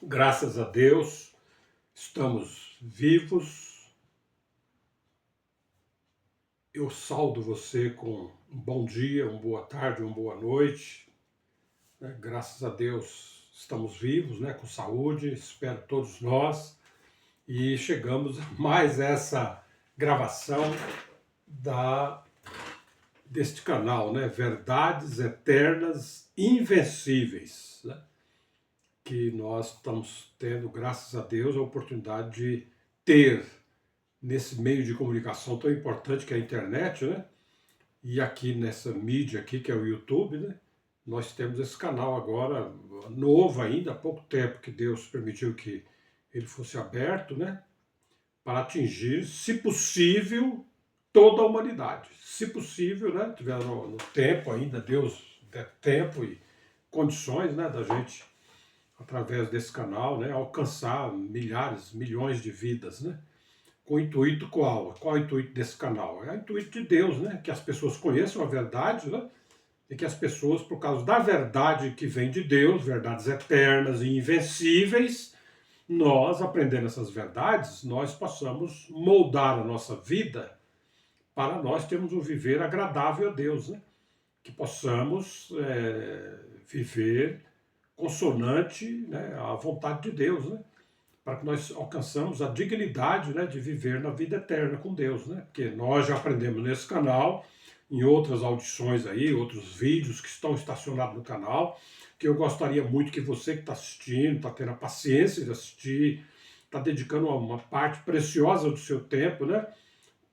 Graças a Deus, estamos vivos. Eu saudo você com um bom dia, uma boa tarde, uma boa noite. Graças a Deus, estamos vivos, com saúde, espero todos nós. E chegamos a mais essa gravação deste canal, Verdades Eternas Invencíveis, que nós estamos tendo, graças a Deus, a oportunidade de ter nesse meio de comunicação tão importante que é a internet, E aqui nessa mídia aqui, que é o YouTube, Nós temos esse canal agora, novo ainda, há pouco tempo que Deus permitiu que ele fosse aberto, Para atingir, se possível, toda a humanidade. Se possível, tiver no tempo ainda, Deus der tempo e condições, da gente através desse canal, alcançar milhares, milhões de vidas, Com o intuito qual? Qual é o intuito desse canal? É o intuito de Deus, Que as pessoas conheçam a verdade, E que as pessoas, por causa da verdade que vem de Deus, verdades eternas e invencíveis, nós, aprendendo essas verdades, nós possamos moldar a nossa vida para nós termos um viver agradável a Deus, Que possamos viver consonante, à vontade de Deus, Para que nós alcançamos a dignidade, de viver na vida eterna com Deus, Porque nós já aprendemos nesse canal, em outras audições aí, outros vídeos que estão estacionados no canal, que eu gostaria muito que você que está assistindo, está tendo a paciência de assistir, está dedicando uma parte preciosa do seu tempo,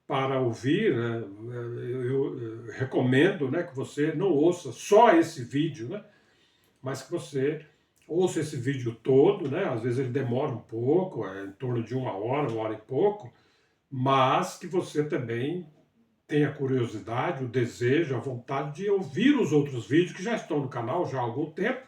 para ouvir, eu recomendo, que você não ouça só esse vídeo, mas que você ouça esse vídeo todo, Às vezes ele demora um pouco, em torno de uma hora e pouco, mas que você também tenha a curiosidade, o desejo, a vontade de ouvir os outros vídeos que já estão no canal já há algum tempo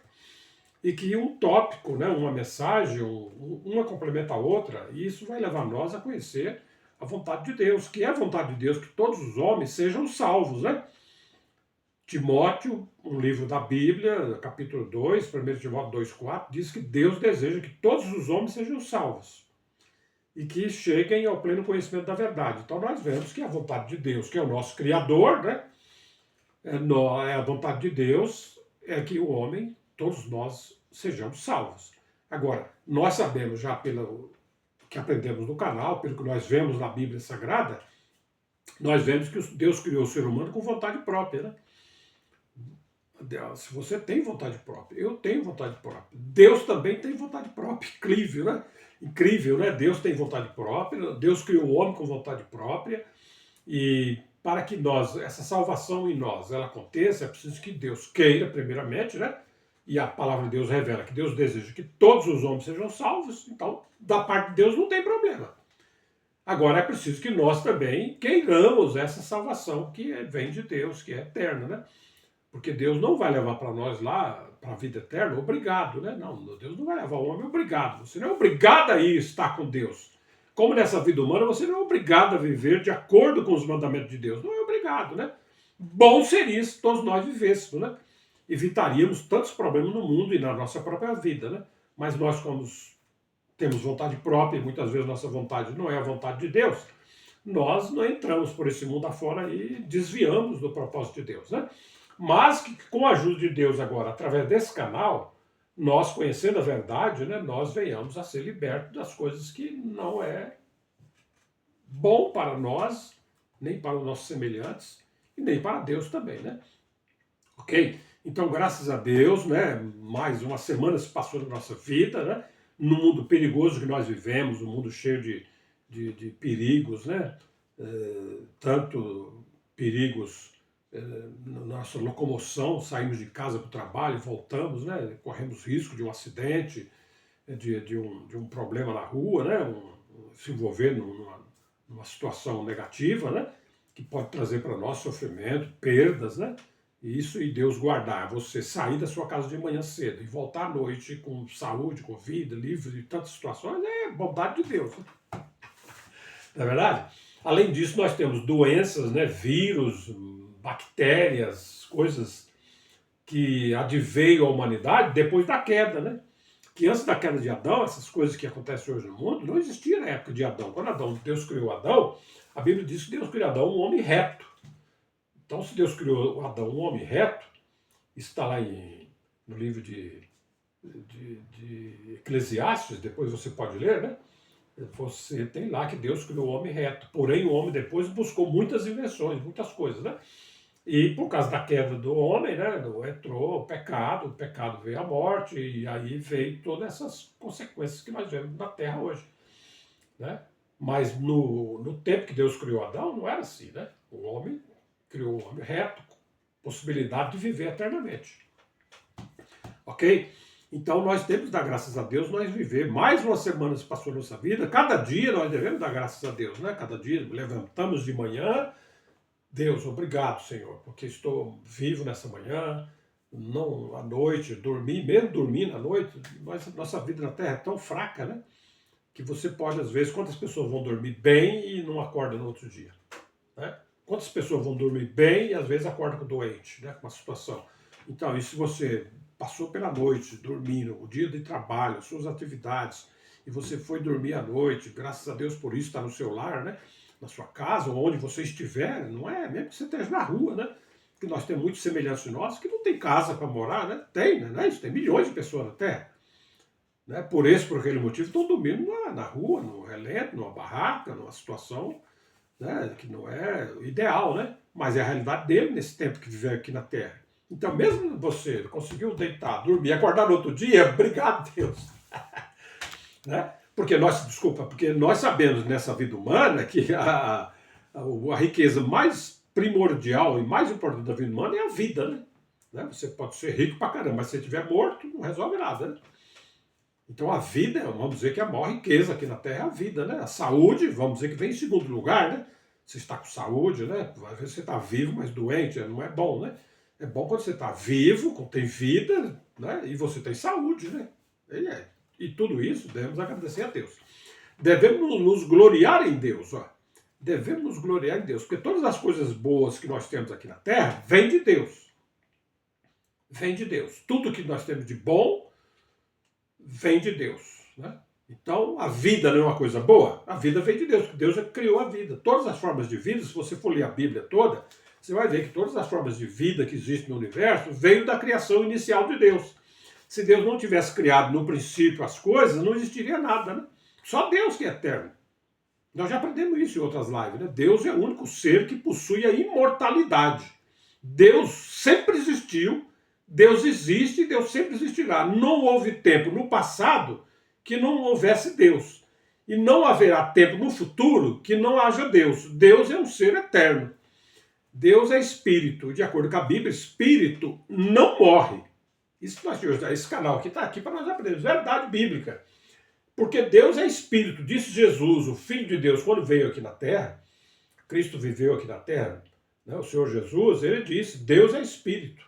e que um tópico, uma mensagem, uma complementa a outra, e isso vai levar nós a conhecer a vontade de Deus, que é a vontade de Deus que todos os homens sejam salvos, Timóteo, um livro da Bíblia, capítulo 2, 1 Timóteo 2,4, diz que Deus deseja que todos os homens sejam salvos e que cheguem ao pleno conhecimento da verdade. Então nós vemos que a vontade de Deus, que é o nosso Criador, é a vontade de Deus é que o homem, todos nós, sejamos salvos. Agora, nós sabemos já pelo que aprendemos no canal, pelo que nós vemos na Bíblia Sagrada, nós vemos que Deus criou o ser humano com vontade própria, Se você tem vontade própria, eu tenho vontade própria. Deus também tem vontade própria. Incrível, Incrível, Deus tem vontade própria, Deus criou o homem com vontade própria, e para que essa salvação em nós, ela aconteça, é preciso que Deus queira, primeiramente, E a palavra de Deus revela que Deus deseja que todos os homens sejam salvos, então, da parte de Deus não tem problema. Agora é preciso que nós também queiramos essa salvação que vem de Deus, que é eterna, Porque Deus não vai levar para nós lá, para a vida eterna, obrigado, Não, Deus não vai levar o homem obrigado. Você não é obrigado a ir estar com Deus. Como nessa vida humana, você não é obrigado a viver de acordo com os mandamentos de Deus. Não é obrigado, Bom seria se todos nós vivêssemos, Evitaríamos tantos problemas no mundo e na nossa própria vida, Mas nós, como temos vontade própria, e muitas vezes nossa vontade não é a vontade de Deus, nós não entramos por esse mundo afora e desviamos do propósito de Deus, Mas que com a ajuda de Deus agora, através desse canal, nós conhecendo a verdade, nós venhamos a ser libertos das coisas que não é bom para nós, nem para os nossos semelhantes, e nem para Deus também, Ok? Então, graças a Deus, mais uma semana se passou na nossa vida, No mundo perigoso que nós vivemos, um mundo cheio de perigos, Tanto perigos na nossa locomoção, saímos de casa para o trabalho, voltamos, corremos risco de um acidente, de um problema na rua, se envolver numa situação negativa, que pode trazer para nós sofrimento, perdas, Isso, e Deus guardar você sair da sua casa de manhã cedo e voltar à noite com saúde, com vida, livre de tantas situações, é bondade de Deus. Não é verdade? Além disso, nós temos doenças, vírus, bactérias, coisas que adveio à humanidade depois da queda, que antes da queda de Adão, essas coisas que acontecem hoje no mundo, não existia na época de Adão. Quando Deus criou Adão, a Bíblia diz que Deus criou Adão um homem reto. Então, se Deus criou Adão um homem reto, isso está lá no livro de Eclesiastes, depois você pode ler, né? Você tem lá que Deus criou o homem reto. Porém, o homem depois buscou muitas invenções, muitas coisas, né? E por causa da queda do homem, né? Entrou o pecado veio a morte, e aí veio todas essas consequências que nós vemos na Terra hoje, né? Mas no tempo que Deus criou Adão, não era assim, né? O homem criou o homem reto, possibilidade de viver eternamente. Ok? Então nós temos que dar graças a Deus, nós viver. Mais uma semana se passou na nossa vida, cada dia nós devemos dar graças a Deus, né? Cada dia levantamos de manhã, Deus, obrigado, Senhor, porque estou vivo nessa manhã, não à noite, dormi, mesmo dormindo à noite, nossa vida na Terra é tão fraca, né? Que você pode, às vezes, quantas pessoas vão dormir bem e não acordam no outro dia, né? Quantas pessoas vão dormir bem e às vezes acordam doente, né? Com uma situação. Então, e se você passou pela noite, dormindo, o dia de trabalho, suas atividades, e você foi dormir à noite, graças a Deus por isso, está no seu lar, né? Na sua casa, ou onde você estiver, não é mesmo que você esteja na rua, né? Porque nós temos muitos semelhantes nossos que não tem casa para morar, né? Tem, né? Isso, tem milhões de pessoas na Terra. Né? Por aquele motivo, estão dormindo na rua, no relento, numa barraca, numa situação, né? Que não é ideal, né? Mas é a realidade dele nesse tempo que vive aqui na Terra. Então, mesmo você conseguiu deitar, dormir, acordar no outro dia, obrigado, Deus. Né? Porque nós sabemos nessa vida humana que a riqueza mais primordial e mais importante da vida humana é a vida, né? Você pode ser rico pra caramba, mas se você estiver morto, não resolve nada, né? Então a vida, vamos dizer que a maior riqueza aqui na Terra é a vida, né? A saúde, vamos dizer que vem em segundo lugar, né? Você está com saúde, né? Às vezes você está vivo, mas doente, não é bom, né? É bom quando você está vivo, tem vida, né? E você tem saúde, né? E tudo isso devemos agradecer a Deus. Devemos nos gloriar em Deus, ó. Devemos nos gloriar em Deus, porque todas as coisas boas que nós temos aqui na Terra vêm de Deus. Vem de Deus. Tudo que nós temos de bom vem de Deus, né? Então, a vida não é uma coisa boa? A vida vem de Deus, porque Deus criou a vida. Todas as formas de vida, se você for ler a Bíblia toda, você vai ver que todas as formas de vida que existem no universo veio da criação inicial de Deus. Se Deus não tivesse criado no princípio as coisas, não existiria nada, né? Só Deus que é eterno. Nós já aprendemos isso em outras lives, né? Deus é o único ser que possui a imortalidade. Deus sempre existiu, Deus existe e Deus sempre existirá. Não houve tempo no passado que não houvesse Deus. E não haverá tempo no futuro que não haja Deus. Deus é um ser eterno. Deus é espírito. De acordo com a Bíblia, espírito não morre. Isso nós temos, esse canal aqui está aqui para nós aprendermos. Verdade bíblica. Porque Deus é espírito. Disse Jesus, o Filho de Deus, quando veio aqui na Terra, Cristo viveu aqui na Terra, né, o Senhor Jesus, ele disse, Deus é espírito.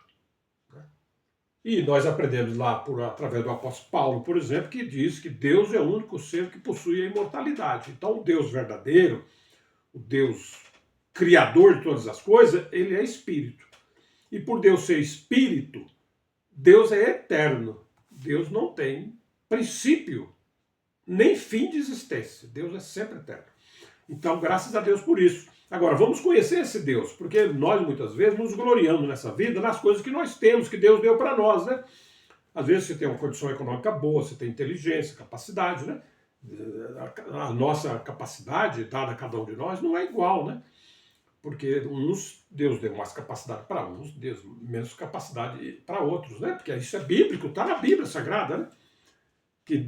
E nós aprendemos lá, através do apóstolo Paulo, por exemplo, que diz que Deus é o único ser que possui a imortalidade. Então, o Deus verdadeiro, o Deus criador de todas as coisas, ele é espírito. E por Deus ser espírito, Deus é eterno. Deus não tem princípio, nem fim de existência. Deus é sempre eterno. Então, graças a Deus por isso. Agora, vamos conhecer esse Deus, porque nós, muitas vezes, nos gloriamos nessa vida nas coisas que nós temos, que Deus deu para nós, né? Às vezes você tem uma condição econômica boa, você tem inteligência, capacidade, né? A nossa capacidade, dada a cada um de nós, não é igual, né? Porque Deus deu mais capacidade para uns, Deus menos capacidade para outros, né? Porque isso é bíblico, está na Bíblia Sagrada, né? Que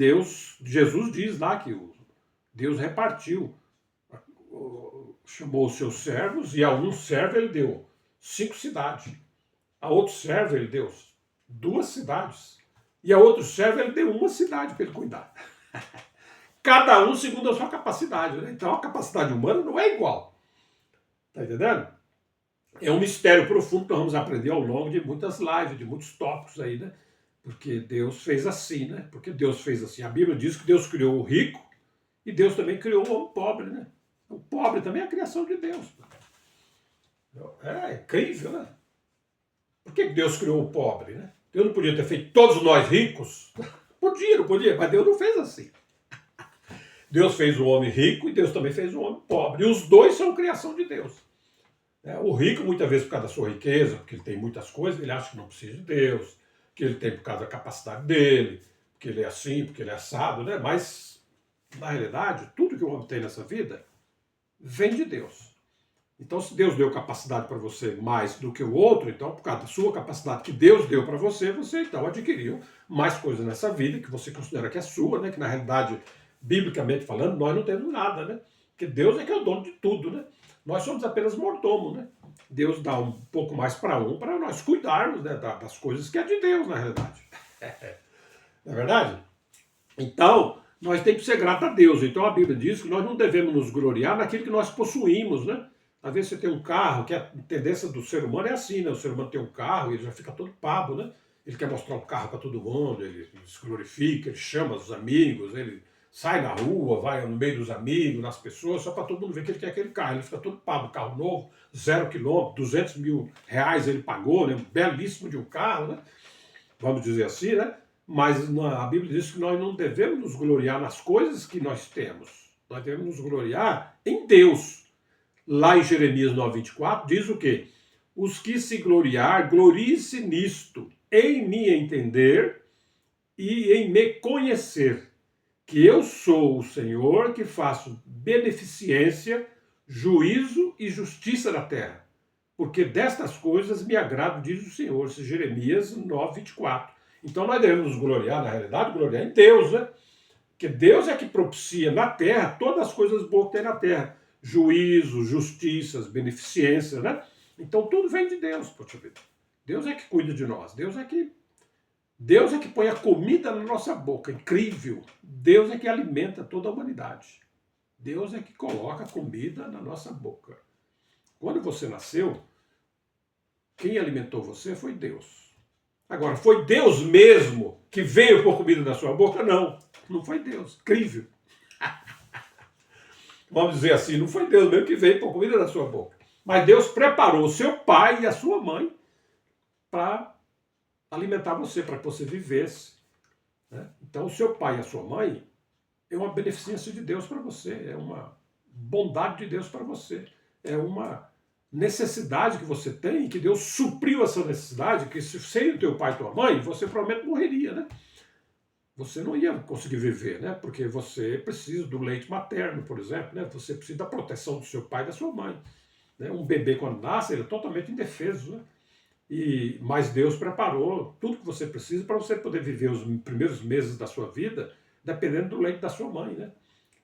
Jesus diz lá que Deus repartiu, chamou os seus servos, e a um servo ele deu 5 cidades. A outro servo ele deu 2 cidades. E a outro servo ele deu 1 cidade para ele cuidar. Cada um segundo a sua capacidade, né? Então a capacidade humana não é igual. Tá entendendo? É um mistério profundo que nós vamos aprender ao longo de muitas lives, de muitos tópicos aí, né? Porque Deus fez assim, né? Porque Deus fez assim. A Bíblia diz que Deus criou o rico e Deus também criou o homem pobre, né? O pobre também é a criação de Deus. É incrível, né? Por que Deus criou o pobre, né? Deus não podia ter feito todos nós ricos? Podia, não podia, mas Deus não fez assim. Deus fez o homem rico e Deus também fez o homem pobre. E os dois são criação de Deus. O rico, muitas vezes, por causa da sua riqueza, porque ele tem muitas coisas, ele acha que não precisa de Deus, que ele tem por causa da capacidade dele, porque ele é assim, porque ele é assado, né? Mas, na realidade, tudo que o homem tem nessa vida vem de Deus. Então, se Deus deu capacidade para você mais do que o outro, então, por causa da sua capacidade que Deus deu para você, você então adquiriu mais coisas nessa vida que você considera que é sua, né? Que na realidade, biblicamente falando, nós não temos nada, né? Porque Deus é que é o dono de tudo, né? Nós somos apenas mordomos, né? Deus dá um pouco mais para nós cuidarmos, né, das coisas que é de Deus, na realidade. Não é verdade? Então, nós temos que ser gratos a Deus. Então, a Bíblia diz que nós não devemos nos gloriar naquilo que nós possuímos, né? Às vezes você tem um carro, que a tendência do ser humano é assim, né? O ser humano tem um carro e ele já fica todo pabo, né? Ele quer mostrar o carro para todo mundo, ele se glorifica, ele chama os amigos, ele sai na rua, vai no meio dos amigos, nas pessoas, só para todo mundo ver que ele quer aquele carro. Ele fica todo pabo, carro novo, 0 quilômetro, 200 mil reais ele pagou, né? Belíssimo de um carro, né? Vamos dizer assim, né? Mas a Bíblia diz que nós não devemos nos gloriar nas coisas que nós temos. Nós devemos nos gloriar em Deus. Lá em Jeremias 9:24 diz o quê? Os que se gloriar, glorie-se nisto, em me entender e em me conhecer, que eu sou o Senhor que faço beneficência, juízo e justiça na terra. Porque destas coisas me agrado, diz o Senhor, esse Jeremias 9:24. Então nós devemos nos gloriar, na realidade, gloriar em Deus, né? Porque Deus é que propicia na terra todas as coisas boas que tem na terra. Juízo, justiças, beneficência, né? Então tudo vem de Deus, poxa vida. Deus é que cuida de nós. Deus é que põe a comida na nossa boca. Incrível. Deus é que alimenta toda a humanidade. Deus é que coloca a comida na nossa boca. Quando você nasceu, quem alimentou você foi Deus. Agora, foi Deus mesmo que veio pôr comida na sua boca? Não, não foi Deus. Incrível. Vamos dizer assim, não foi Deus mesmo que veio pôr comida na sua boca. Mas Deus preparou o seu pai e a sua mãe para alimentar você, para que você vivesse. Né? Então, o seu pai e a sua mãe é uma beneficência de Deus para você, é uma bondade de Deus para você, é uma necessidade que você tem, que Deus supriu essa necessidade, que se sem o teu pai e tua mãe, você provavelmente morreria, né? Você não ia conseguir viver, né? Porque você precisa do leite materno, por exemplo, né? Você precisa da proteção do seu pai e da sua mãe. Né? Um bebê, quando nasce, ele é totalmente indefeso, né? Mas Deus preparou tudo que você precisa para você poder viver os primeiros meses da sua vida dependendo do leite da sua mãe, né?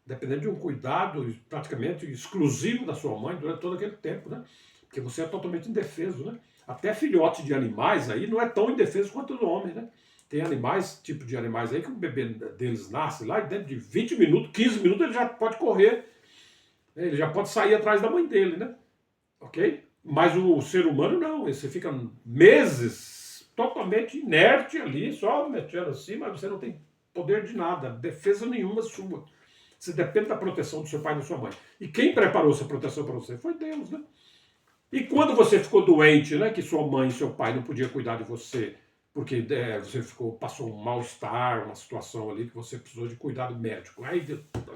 Dependendo de um cuidado praticamente exclusivo da sua mãe durante todo aquele tempo, né? Porque você é totalmente indefeso, né? Até filhote de animais aí não é tão indefeso quanto o homem, né? Tem animais, tipo de animais aí, que o bebê deles nasce lá e dentro de 20 minutos, 15 minutos ele já pode correr, né? Ele já pode sair atrás da mãe dele, né? Ok? Mas o ser humano não, você fica meses totalmente inerte ali, só mexendo assim, mas você não tem poder de nada, defesa nenhuma sua. Você depende da proteção do seu pai e da sua mãe. E quem preparou essa proteção para você foi Deus, né? E quando você ficou doente, né, que sua mãe e seu pai não podiam cuidar de você, porque você passou um mal-estar, uma situação ali que você precisou de cuidado médico. Aí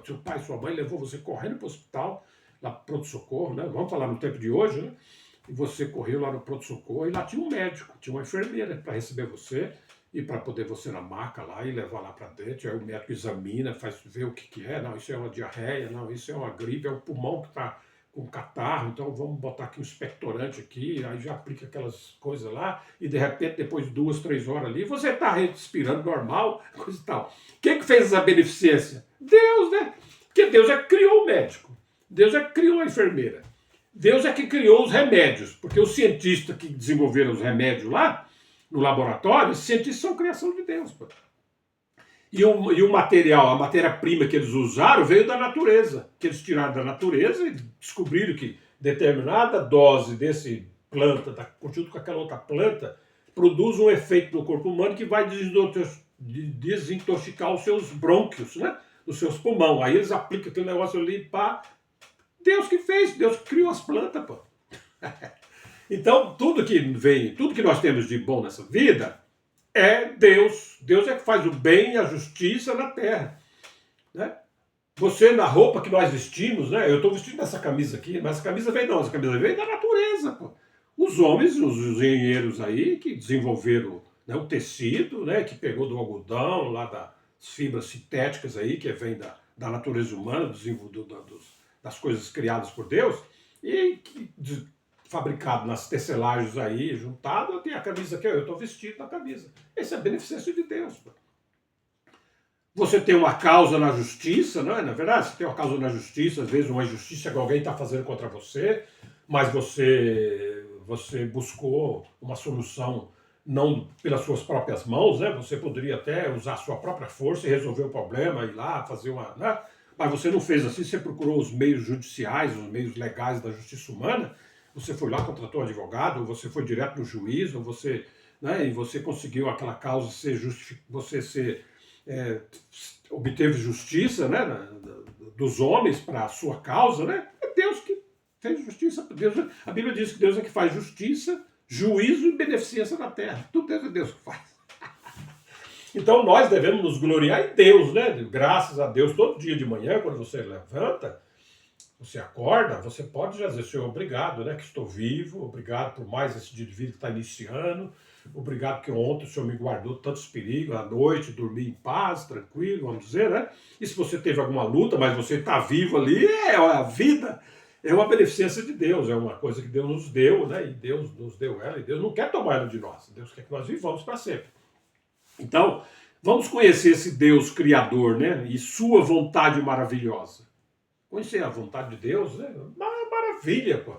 seu pai e sua mãe levou você correndo para o hospital, lá para o pronto-socorro, né? Vamos falar no tempo de hoje, né? E você correu lá no pronto-socorro e lá tinha um médico, tinha uma enfermeira para receber você e para poder você na maca lá e levar lá para dentro. Aí o médico examina, faz ver o que é. Não, isso é uma diarreia, não, isso é uma gripe, é o pulmão que está com catarro, então vamos botar aqui um expectorante aqui, aí já aplica aquelas coisas lá, e de repente, depois de 2, 3 horas ali, você está respirando normal, coisa e tal. Quem que fez essa beneficência? Deus, né? Porque Deus é que criou o médico, Deus é que criou a enfermeira, Deus é que criou os remédios, porque os cientistas que desenvolveram os remédios lá, no laboratório, os cientistas são criação de Deus, pô. E o material, a matéria-prima que eles usaram veio da natureza, que eles tiraram da natureza e descobriram que determinada dose desse planta, junto com aquela outra planta, produz um efeito no corpo humano que vai desintoxicar os seus brônquios, né? Os seus pulmões. Aí eles aplicam aquele negócio ali para Deus que fez, Deus que criou as plantas, pô. Então, tudo que nós temos de bom nessa vida é Deus. Deus é que faz o bem e a justiça na terra, né? Você, na roupa que nós vestimos, né? Eu estou vestindo essa camisa aqui, mas essa camisa veio de onde? Essa camisa veio da natureza, pô. Os homens, os engenheiros aí, que desenvolveram, né, o tecido, né, que pegou do algodão, lá das fibras sintéticas aí, que vem da natureza humana, das coisas criadas por Deus, e que, fabricado nas tecelagens aí, juntado, tem a camisa que eu estou vestido na camisa. Esse é a beneficência de Deus, pô. Você tem uma causa na justiça, não é? Na verdade, você tem uma causa na justiça, às vezes uma injustiça que alguém está fazendo contra você, mas você buscou uma solução não pelas suas próprias mãos, né? Você poderia até usar a sua própria força e resolver o problema, ir lá, fazer uma, né? Mas você não fez assim, você procurou os meios judiciais, os meios legais da justiça humana, você foi lá, contratou um advogado, ou você foi direto no juiz, ou você, né? E você conseguiu aquela causa ser você ser é, obteve justiça, né, dos homens para a sua causa, né? É Deus que fez justiça. Deus, a Bíblia diz que Deus é que faz justiça, juízo e beneficência na terra. Tudo é Deus que faz. Então nós devemos nos gloriar em Deus, né? Graças a Deus, todo dia de manhã, quando você levanta, você acorda, você pode já dizer, Senhor, obrigado, né, que estou vivo, obrigado por mais esse dia de vida que está iniciando, obrigado que ontem o Senhor me guardou tantos perigos, à noite dormi em paz, tranquilo, vamos dizer, né? E se você teve alguma luta, mas você está vivo ali, é a vida, é uma beneficência de Deus, é uma coisa que Deus nos deu, né? E Deus nos deu ela, e Deus não quer tomar ela de nós, Deus quer que nós vivamos para sempre. Então, vamos conhecer esse Deus criador, né? E sua vontade maravilhosa. Conhecer a vontade de Deus, né? Maravilha, pô.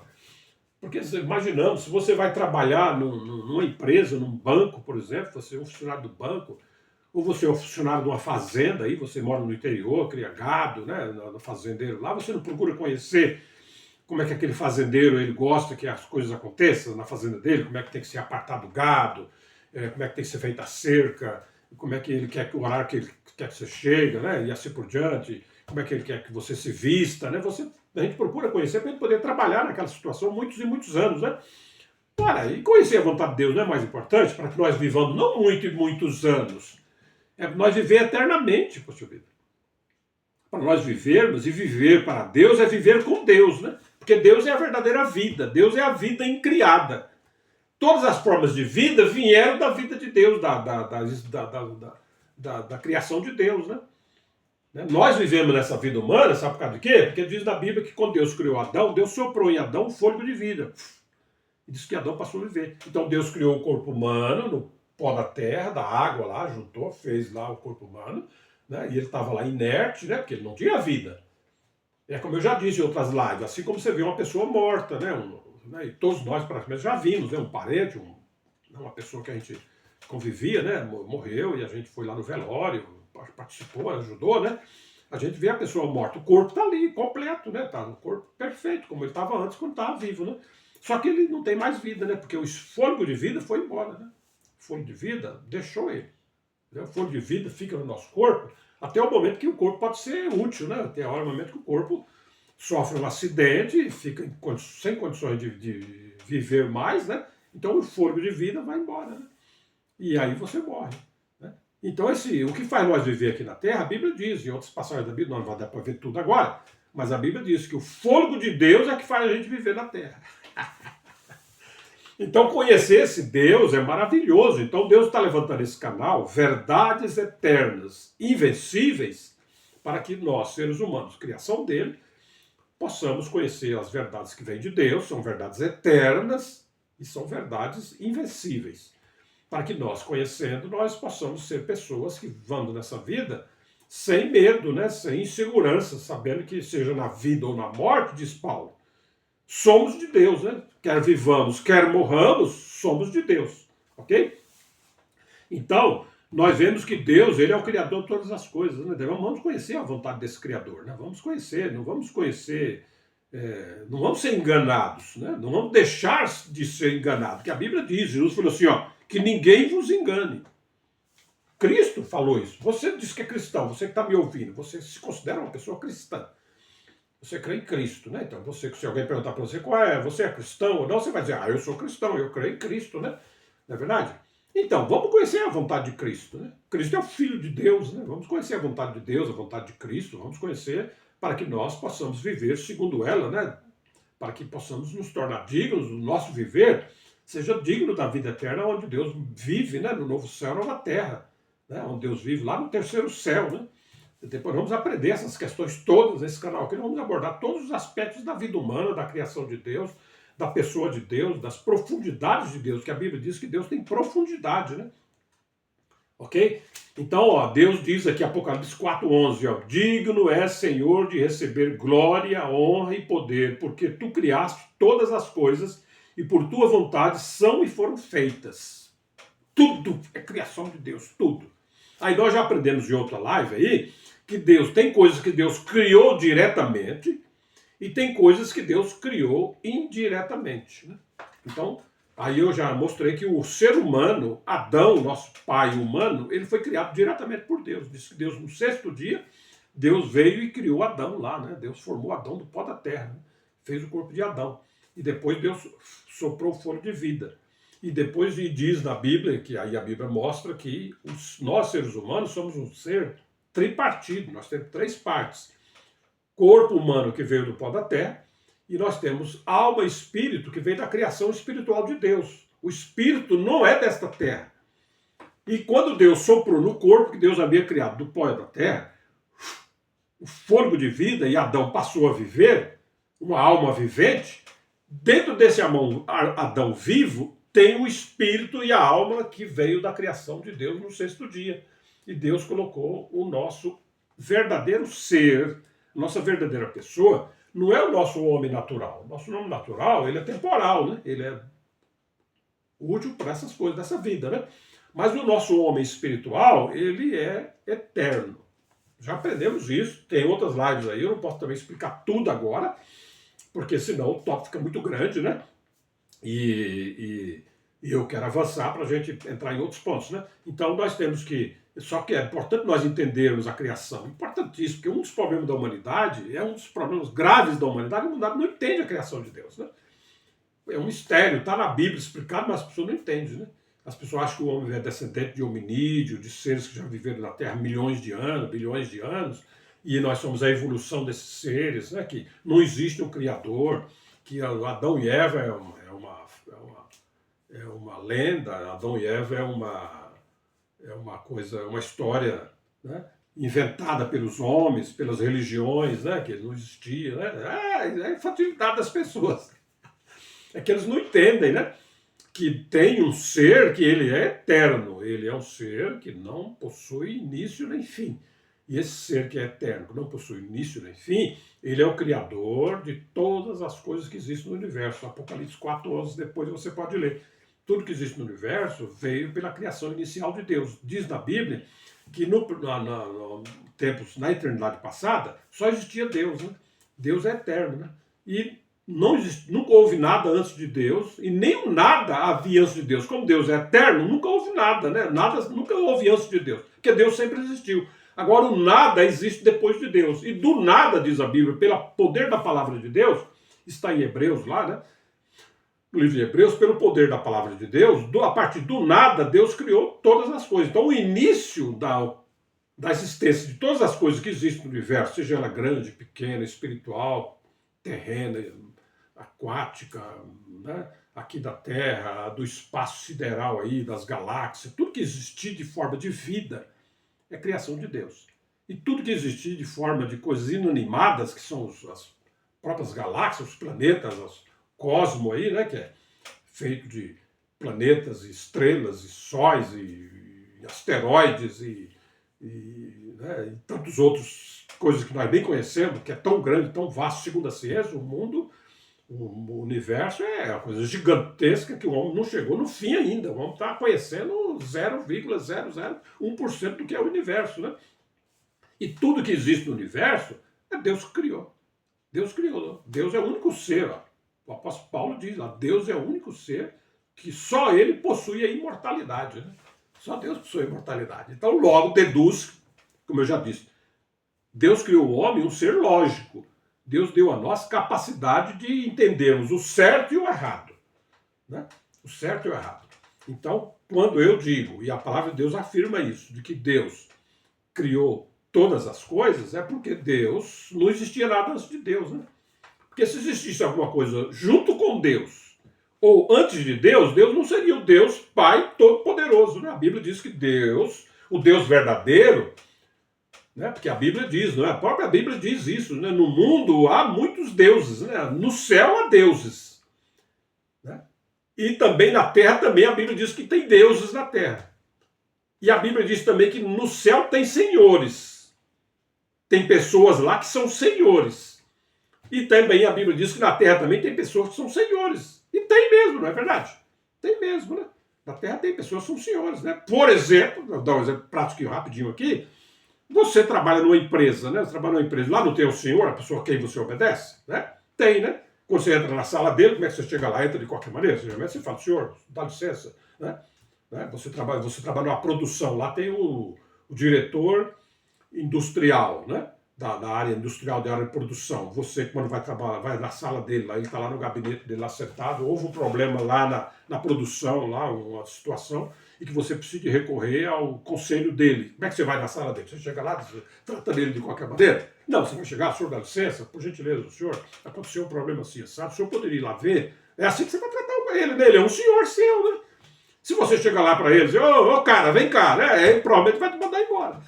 Porque imaginamos, se você vai trabalhar numa empresa, num banco, por exemplo, você é um funcionário do banco, ou você é um funcionário de uma fazenda, aí você mora no interior, cria gado, né, no fazendeiro lá, você não procura conhecer como é que aquele fazendeiro ele gosta que as coisas aconteçam na fazenda dele, como é que tem que ser apartado o gado, como é que tem que ser feita a cerca, como é que ele quer que o horário que ele quer que você chegue, né, e assim por diante, como é que ele quer que você se vista, né? A gente procura conhecer para ele poder trabalhar naquela situação muitos e muitos anos, né? Ora, e conhecer a vontade de Deus não é mais importante para que nós vivamos não muito e muitos anos, é para nós viver eternamente, poxa vida. Para nós vivermos, e viver para Deus é viver com Deus, né? Porque Deus é a verdadeira vida, Deus é a vida incriada. Todas as formas de vida vieram da vida de Deus, da criação de Deus, né? Nós vivemos nessa vida humana, sabe por causa de quê? Porque diz na Bíblia que quando Deus criou Adão, Deus soprou em Adão um fôlego de vida. E diz que Adão passou a viver. Então Deus criou o corpo humano no pó da terra, da água lá, juntou, fez lá o corpo humano, né? E ele estava lá inerte, né? Porque ele não tinha vida. É como eu já disse em outras lives, assim como você vê uma pessoa morta, né? E todos nós praticamente já vimos, né? Um parente, uma pessoa que a gente convivia, né? Morreu e a gente foi lá no velório, participou, ajudou, né? A gente vê a pessoa morta, o corpo está ali, completo, né? Tá no corpo perfeito, como ele estava antes, quando estava vivo, né? Só que ele não tem mais vida, né? Porque o fôlego de vida foi embora, né? O fôlego de vida deixou ele. Né? O fôlego de vida fica no nosso corpo até o momento que o corpo pode ser útil, né? Até o momento que o corpo sofre um acidente e fica sem condições de viver mais, né? Então o fôlego de vida vai embora, né? E aí você morre. Então, o que faz nós viver aqui na Terra, a Bíblia diz, em outras passagens da Bíblia, não vai dar para ver tudo agora, mas a Bíblia diz que o fôlego de Deus é que faz a gente viver na Terra. Então, conhecer esse Deus é maravilhoso. Então, Deus está levantando esse canal, verdades eternas, invencíveis, para que nós, seres humanos, criação dele, possamos conhecer as verdades que vêm de Deus, são verdades eternas e são verdades invencíveis. Para que nós, conhecendo, nós possamos ser pessoas que vão nessa vida sem medo, né? Sem insegurança, sabendo que seja na vida ou na morte, diz Paulo, somos de Deus, né? Quer vivamos, quer morramos, somos de Deus, ok? Então, nós vemos que Deus, ele é o Criador de todas as coisas, né? Vamos conhecer a vontade desse Criador, né? Vamos conhecer, não vamos conhecer, não vamos ser enganados, né? Não vamos deixar de ser enganados, porque a Bíblia diz, Jesus falou assim, ó, que ninguém vos engane. Cristo falou isso. Você diz que é cristão, você que está me ouvindo, você se considera uma pessoa cristã. Você crê em Cristo, né? Então, se alguém perguntar para você, você é cristão ou não, você vai dizer, eu sou cristão, eu creio em Cristo, né? Não é verdade? Então, vamos conhecer a vontade de Cristo, né? Cristo é o Filho de Deus, né? Vamos conhecer a vontade de Deus, a vontade de Cristo, vamos conhecer para que nós possamos viver segundo ela, né? Para que possamos nos tornar dignos do nosso viver, seja digno da vida eterna, onde Deus vive, né? No novo céu, nova terra, né? Onde Deus vive lá no terceiro céu, né? Depois vamos aprender essas questões todas nesse canal aqui. Nós vamos abordar todos os aspectos da vida humana, da criação de Deus, da pessoa de Deus, das profundidades de Deus, que a Bíblia diz que Deus tem profundidade, né? Ok? Então, ó, Deus diz aqui, Apocalipse 4:11, ó, digno é, Senhor, de receber glória, honra e poder, porque tu criaste todas as coisas e por tua vontade são e foram feitas. Tudo é criação de Deus, tudo. Aí nós já aprendemos em outra live aí que Deus tem coisas que Deus criou diretamente e tem coisas que Deus criou indiretamente, né? Então, aí eu já mostrei que o ser humano, Adão, nosso pai humano, ele foi criado diretamente por Deus. Diz que Deus, no sexto dia, Deus veio e criou Adão lá, né? Deus formou Adão do pó da terra, né? Fez o corpo de Adão. E depois Deus soprou o fôlego de vida. E depois diz na Bíblia, que aí a Bíblia mostra que nós, seres humanos, somos um ser tripartido. Nós temos três partes. Corpo humano que veio do pó da terra, e nós temos alma e espírito que veio da criação espiritual de Deus. O espírito não é desta terra. E quando Deus soprou no corpo que Deus havia criado do pó da terra, o fôlego de vida, e Adão passou a viver, uma alma vivente, dentro desse Adão vivo, tem o espírito e a alma que veio da criação de Deus no sexto dia. E Deus colocou o nosso verdadeiro ser, nossa verdadeira pessoa, não é o nosso homem natural. O nosso homem natural, ele é temporal, né? Ele é útil para essas coisas dessa vida, né? Mas o nosso homem espiritual, ele é eterno. Já aprendemos isso, tem outras lives aí, eu não posso também explicar tudo agora, porque senão o tópico fica muito grande, né? E eu quero avançar para a gente entrar em outros pontos, né? Então nós temos que... Só que é importante nós entendermos a criação. Importantíssimo, porque um dos problemas da humanidade, é um dos problemas graves da humanidade, a humanidade não entende a criação de Deus, né? É um mistério, está na Bíblia explicado, mas as pessoas não entendem, né? As pessoas acham que o homem é descendente de hominídeo, de seres que já viveram na Terra milhões de anos, bilhões de anos, e nós somos a evolução desses seres, né? Que não existe um Criador, que Adão e Eva é uma lenda, Adão e Eva é uma coisa, uma história, né, inventada pelos homens, pelas religiões, né, que não existia, né? É a infantilidade das pessoas. É que eles não entendem, né, que tem um ser que ele é eterno, ele é um ser que não possui início nem fim. E esse ser que é eterno, que não possui início nem fim, ele é o criador de todas as coisas que existem no universo. Apocalipse 4:11, depois você pode ler. Tudo que existe no universo veio pela criação inicial de Deus. Diz na Bíblia que na eternidade passada só existia Deus, né? Deus é eterno, né? E nunca houve nada antes de Deus, e nem o nada havia antes de Deus. Como Deus é eterno, nunca houve nada, né? Nada nunca houve antes de Deus, porque Deus sempre existiu. Agora o nada existe depois de Deus. E do nada, diz a Bíblia, pelo poder da palavra de Deus, está em Hebreus lá, né? No livro de Hebreus, pelo poder da palavra de Deus, a partir do nada, Deus criou todas as coisas. Então o início da existência de todas as coisas que existem no universo, seja ela grande, pequena, espiritual, terrena, aquática, né? Aqui da Terra, do espaço sideral aí, das galáxias, tudo que existir de forma de vida é criação de Deus. E tudo que existir de forma de coisas inanimadas, que são as próprias galáxias, os planetas, os cosmo aí, né, que é feito de planetas, e estrelas, e sóis, e asteroides, né, e tantas outras coisas que nós nem conhecemos, que é tão grande, tão vasto, segundo a ciência, o mundo, o universo é uma coisa gigantesca que o homem não chegou no fim ainda. O homem está conhecendo 0,001% do que é o universo, né? E tudo que existe no universo é Deus que criou. Deus criou. Deus é o único ser. Ó. O apóstolo Paulo diz, ó, Deus é o único ser que só ele possui a imortalidade. Né? Só Deus possui a imortalidade. Então logo deduz, como eu já disse, Deus criou o homem um ser lógico. Deus deu a nós capacidade de entendermos o certo e o errado. Né? O certo e o errado. Então, quando eu digo, e a palavra de Deus afirma isso, de que Deus criou todas as coisas, é porque Deus, não existia nada antes de Deus, né? Porque se existisse alguma coisa junto com Deus, ou antes de Deus, Deus não seria o Deus Pai Todo-Poderoso, né? A Bíblia diz que Deus, o Deus verdadeiro, né? Porque a Bíblia diz, não é? A própria Bíblia diz isso, né? No mundo há muitos deuses, né? No céu há deuses, né? E também na terra também a Bíblia diz que tem deuses na terra. E a Bíblia diz também que no céu tem senhores. Tem pessoas lá que são senhores. E também a Bíblia diz que na terra também tem pessoas que são senhores. E tem mesmo, não é verdade? Tem mesmo, né? Na terra tem pessoas que são senhores, né? Por exemplo, vou dar um exemplo prático rapidinho aqui. Você trabalha numa empresa, né? Você trabalha numa empresa, lá não tem o senhor, a pessoa a quem você obedece, né? Tem, né? Quando você entra na sala dele, como é que você chega lá? Entra de qualquer maneira? Geralmente você fala, senhor, dá licença, né? Você trabalha numa produção, lá tem o diretor industrial, né? Da área industrial, da área de produção. Você, quando vai trabalhar, vai na sala dele, lá, ele está lá no gabinete dele, lá sentado, houve um problema lá na produção, lá, uma situação, e que você precisa recorrer ao conselho dele. Como é que você vai na sala dele? Você chega lá, você trata dele de qualquer maneira? Não, você vai chegar, senhor, dá licença, por gentileza, senhor, aconteceu um problema assim, sabe? O senhor poderia ir lá ver? É assim que você vai tratar ele, né? Ele é um senhor seu, né? Se você chegar lá para ele e dizer, ô, cara, vem cá, né? Ele provavelmente vai te mandar embora.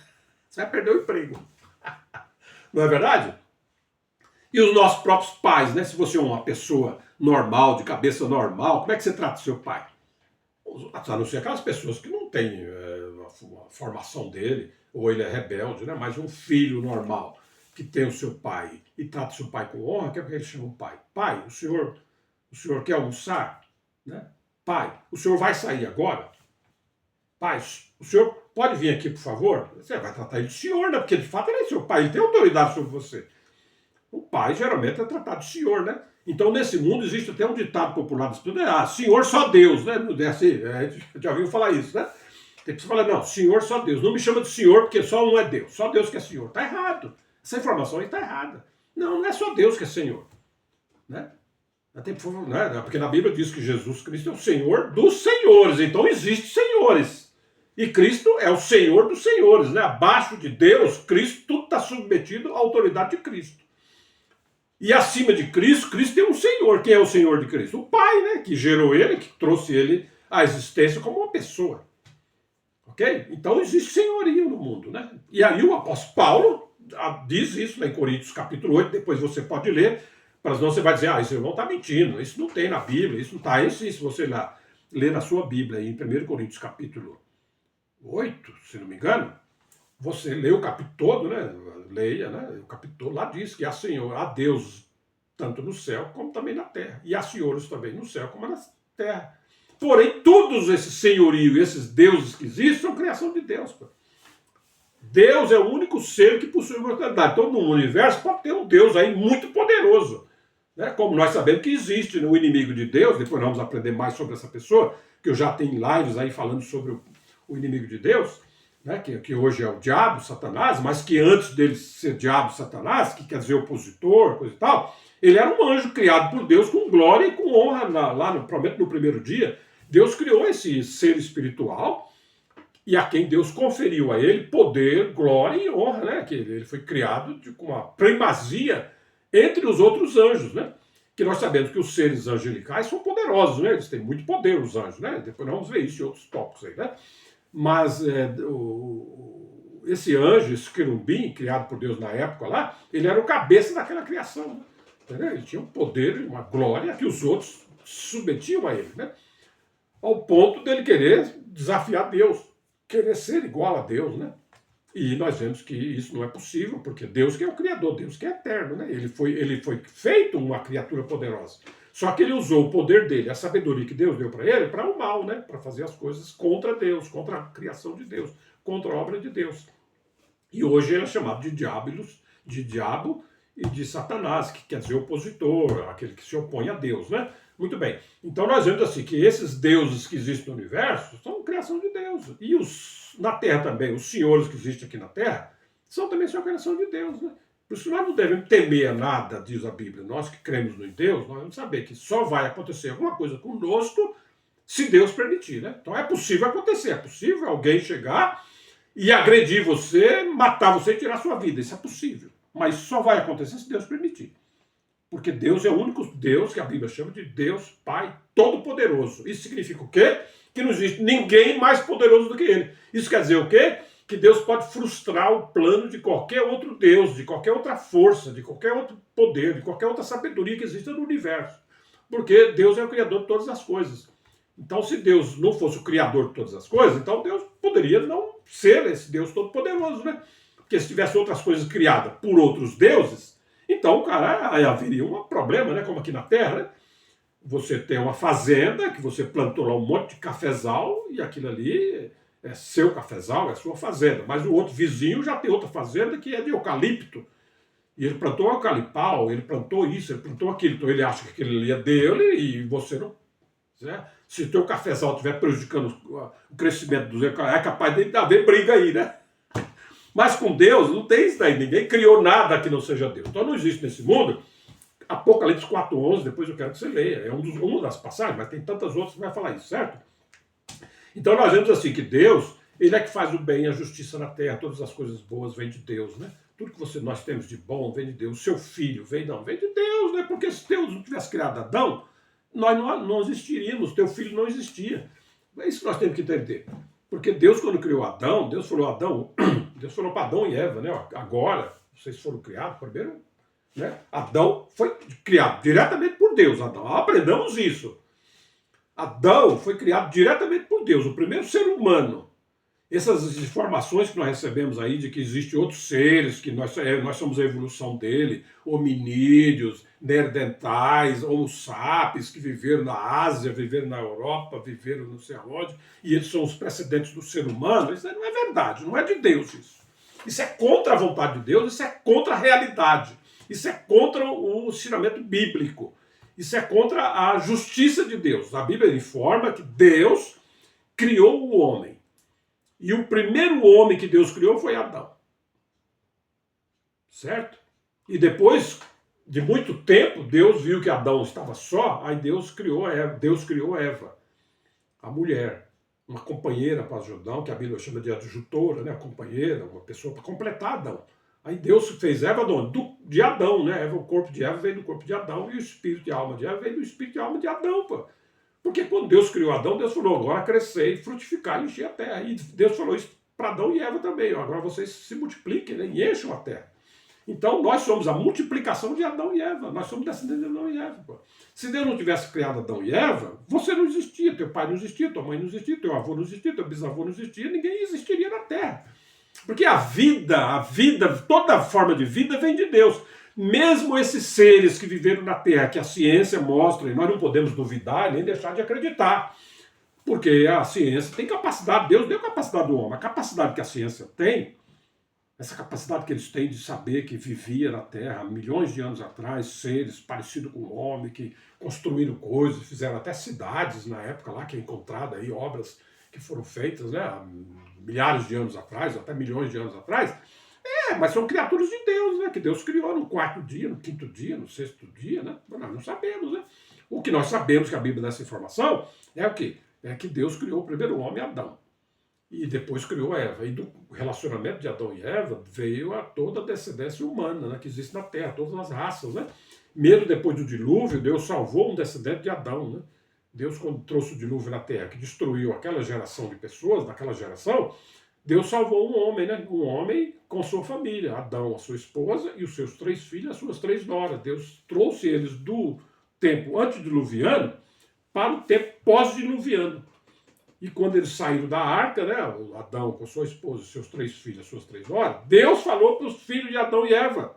Você vai perder o emprego. Não é verdade? E os nossos próprios pais, né? Se você é uma pessoa normal, de cabeça normal, como é que você trata o seu pai? A não ser aquelas pessoas que não têm a formação dele, ou ele é rebelde, né? Mas um filho normal que tem o seu pai e trata o seu pai com honra, que é o que ele chama o pai. Pai, o senhor quer almoçar? Né? Pai, o senhor vai sair agora? Pai, o senhor pode vir aqui, por favor? Você vai tratar ele de senhor, né? Porque de fato ele é seu pai, ele tem autoridade sobre você. O pai geralmente é tratado de senhor, né? Então nesse mundo existe até um ditado popular das pessoas, senhor só Deus, né? É assim, já ouviu falar isso, né? Tem que falar, não, senhor só Deus. Não me chama de senhor porque só um é Deus. Só Deus que é senhor. Está errado. Essa informação aí está errada. Não, não é só Deus que é senhor. Né? Porque na Bíblia diz que Jesus Cristo é o Senhor dos senhores. Então existem senhores. E Cristo é o Senhor dos senhores. Né? Abaixo de Deus, Cristo, tudo está submetido à autoridade de Cristo. E acima de Cristo, Cristo tem um Senhor. Quem é o Senhor de Cristo? O Pai, né? Que gerou ele, que trouxe ele à existência como uma pessoa. Ok? Então existe senhorio no mundo. Né? E aí o apóstolo Paulo diz isso lá em Coríntios capítulo 8, depois você pode ler, para senão você vai dizer, esse irmão está mentindo, isso não tem na Bíblia, isso não está. Isso, se você lá ler na sua Bíblia, em 1 Coríntios capítulo 8, se não me engano, você lê o capítulo todo, né? Leia, né? O capítulo todo lá diz que há Senhor, há Deus, tanto no céu como também na terra. E há senhores também no céu como na terra. Porém, todos esses senhorios, esses deuses que existem, são criação de Deus. Pô. Deus é o único ser que possui imortalidade. Então, no universo pode ter um Deus aí muito poderoso. Né? Como nós sabemos que existe o inimigo de Deus, depois nós vamos aprender mais sobre essa pessoa, que eu já tenho lives aí falando sobre o inimigo de Deus, né? que hoje é o diabo, Satanás, mas que antes dele ser diabo, Satanás, que quer dizer opositor, coisa e tal, ele era um anjo criado por Deus com glória e com honra provavelmente no primeiro dia. Deus criou esse ser espiritual e a quem Deus conferiu a ele poder, glória e honra, né? Que ele foi criado com uma primazia entre os outros anjos, né? Que nós sabemos que os seres angelicais são poderosos, né? Eles têm muito poder, os anjos, né? Depois nós vamos ver isso em outros tópicos aí, né? Mas esse anjo, esse querubim, criado por Deus na época lá, ele era o cabeça daquela criação, né? Entendeu? Ele tinha um poder, uma glória que os outros submetiam a ele, né? Ao ponto dele querer desafiar Deus, querer ser igual a Deus, né? E nós vemos que isso não é possível, porque Deus que é o Criador, Deus que é eterno, né? Ele foi feito uma criatura poderosa. Só que ele usou o poder dele, a sabedoria que Deus deu para ele, para o mal, né? Para fazer as coisas contra Deus, contra a criação de Deus, contra a obra de Deus. E hoje ele é chamado de diabo e de Satanás, que quer dizer opositor, aquele que se opõe a Deus, né? Muito bem. Então nós vemos assim que esses deuses que existem no universo são criação de Deus. E na Terra também, os senhores que existem aqui na Terra, também são criação de Deus, né? Por isso nós não devemos temer a nada, diz a Bíblia. Nós que cremos no Deus, nós vamos saber que só vai acontecer alguma coisa conosco se Deus permitir, né? Então é possível acontecer, é possível alguém chegar e agredir você, matar você e tirar sua vida, isso é possível. Mas só vai acontecer se Deus permitir. Porque Deus é o único Deus que a Bíblia chama de Deus Pai Todo-Poderoso. Isso significa o quê? Que não existe ninguém mais poderoso do que Ele. Isso quer dizer o quê? Que Deus pode frustrar o plano de qualquer outro Deus, de qualquer outra força, de qualquer outro poder, de qualquer outra sabedoria que exista no universo. Porque Deus é o Criador de todas as coisas. Então, se Deus não fosse o Criador de todas as coisas, então Deus poderia não ser esse Deus Todo-Poderoso, né? Porque se tivesse outras coisas criadas por outros deuses, então, cara, aí haveria um problema, né? Como aqui na Terra, né? Você tem uma fazenda que você plantou lá um monte de cafezal e aquilo ali é seu cafezal, é sua fazenda. Mas o outro vizinho já tem outra fazenda que é de eucalipto. E ele plantou eucalipau, ele plantou isso, ele plantou aquilo. Então ele acha que aquilo ali é dele e você não. Né? Se o teu cafezal estiver prejudicando o crescimento dos eucaliptos, é capaz de haver briga aí, né? Mas com Deus não tem isso daí. Ninguém criou nada que não seja Deus. Então não existe nesse mundo. Apocalipse 4:11, depois eu quero que você leia. É uma das passagens, mas tem tantas outras que vai falar isso, certo? Então nós vemos assim que Deus, Ele é que faz o bem e a justiça na terra. Todas as coisas boas vêm de Deus, né? Tudo que nós temos de bom vem de Deus. O seu filho vem de Deus, né? Porque se Deus não tivesse criado Adão, nós não existiríamos, teu filho não existia. É isso que nós temos que entender. Porque Deus, quando criou Adão, Deus falou para Adão e Eva, né? Agora, vocês foram criados, primeiro, né? Adão foi criado diretamente por Deus. Adão, aprendamos isso. Adão foi criado diretamente por Deus, o primeiro ser humano. Essas informações que nós recebemos aí de que existem outros seres, que nós somos a evolução dele, hominídeos, neandertais, homo sapiens, que viveram na Ásia, viveram na Europa, viveram não sei aonde, e eles são os precedentes do ser humano, isso não é verdade, não é de Deus isso. Isso é contra a vontade de Deus, isso é contra a realidade, isso é contra o ensinamento bíblico, isso é contra a justiça de Deus. A Bíblia informa que Deus criou o homem. E o primeiro homem que Deus criou foi Adão. Certo? E depois de muito tempo, Deus viu que Adão estava só, aí Deus criou Eva, a mulher, uma companheira para Adão, que a Bíblia chama de adjutora, né? A companheira, uma pessoa para completar Adão. Aí Deus fez Eva de Adão, né? O corpo de Eva veio do corpo de Adão e o espírito e a alma de Eva veio do espírito e a alma de Adão, pô. Porque quando Deus criou Adão, Deus falou, agora crescer, frutificar e encher a terra. E Deus falou isso para Adão e Eva também. Ó, agora vocês se multipliquem, né, e encham a terra. Então nós somos a multiplicação de Adão e Eva. Nós somos descendentes de Adão e Eva. Pô. Se Deus não tivesse criado Adão e Eva, você não existia, teu pai não existia, tua mãe não existia, teu avô não existia, teu bisavô não existia, ninguém existiria na terra. Porque a vida, toda forma de vida vem de Deus. Mesmo esses seres que viveram na Terra, que a ciência mostra, e nós não podemos duvidar nem deixar de acreditar, porque a ciência tem capacidade, Deus deu capacidade do homem, a capacidade que a ciência tem, essa capacidade que eles têm de saber que vivia na Terra há milhões de anos atrás, seres parecidos com o homem, que construíram coisas, fizeram até cidades na época lá, que é encontrada aí, obras que foram feitas, né, há milhares de anos atrás, até milhões de anos atrás. Mas são criaturas de Deus, né? Que Deus criou no quarto dia, no quinto dia, no sexto dia, né? Nós não sabemos, né? O que nós sabemos que a Bíblia dá essa informação é o quê? É que Deus criou o primeiro homem, Adão. E depois criou Eva. E do relacionamento de Adão e Eva veio a toda a descendência humana, né? Que existe na Terra, todas as raças, né? Mesmo depois do dilúvio, Deus salvou um descendente de Adão, né? Deus, quando trouxe o dilúvio na Terra, que destruiu aquela geração de pessoas, daquela geração, Deus salvou um homem, né? Um homem com sua família, Adão, a sua esposa, e os seus 3 filhos, as suas 3 noras. Deus trouxe eles do tempo antediluviano para o tempo pós-diluviano. E quando eles saíram da arca, né? O Adão com sua esposa, seus 3 filhos, as suas 3 noras, Deus falou para os filhos de Adão e Eva.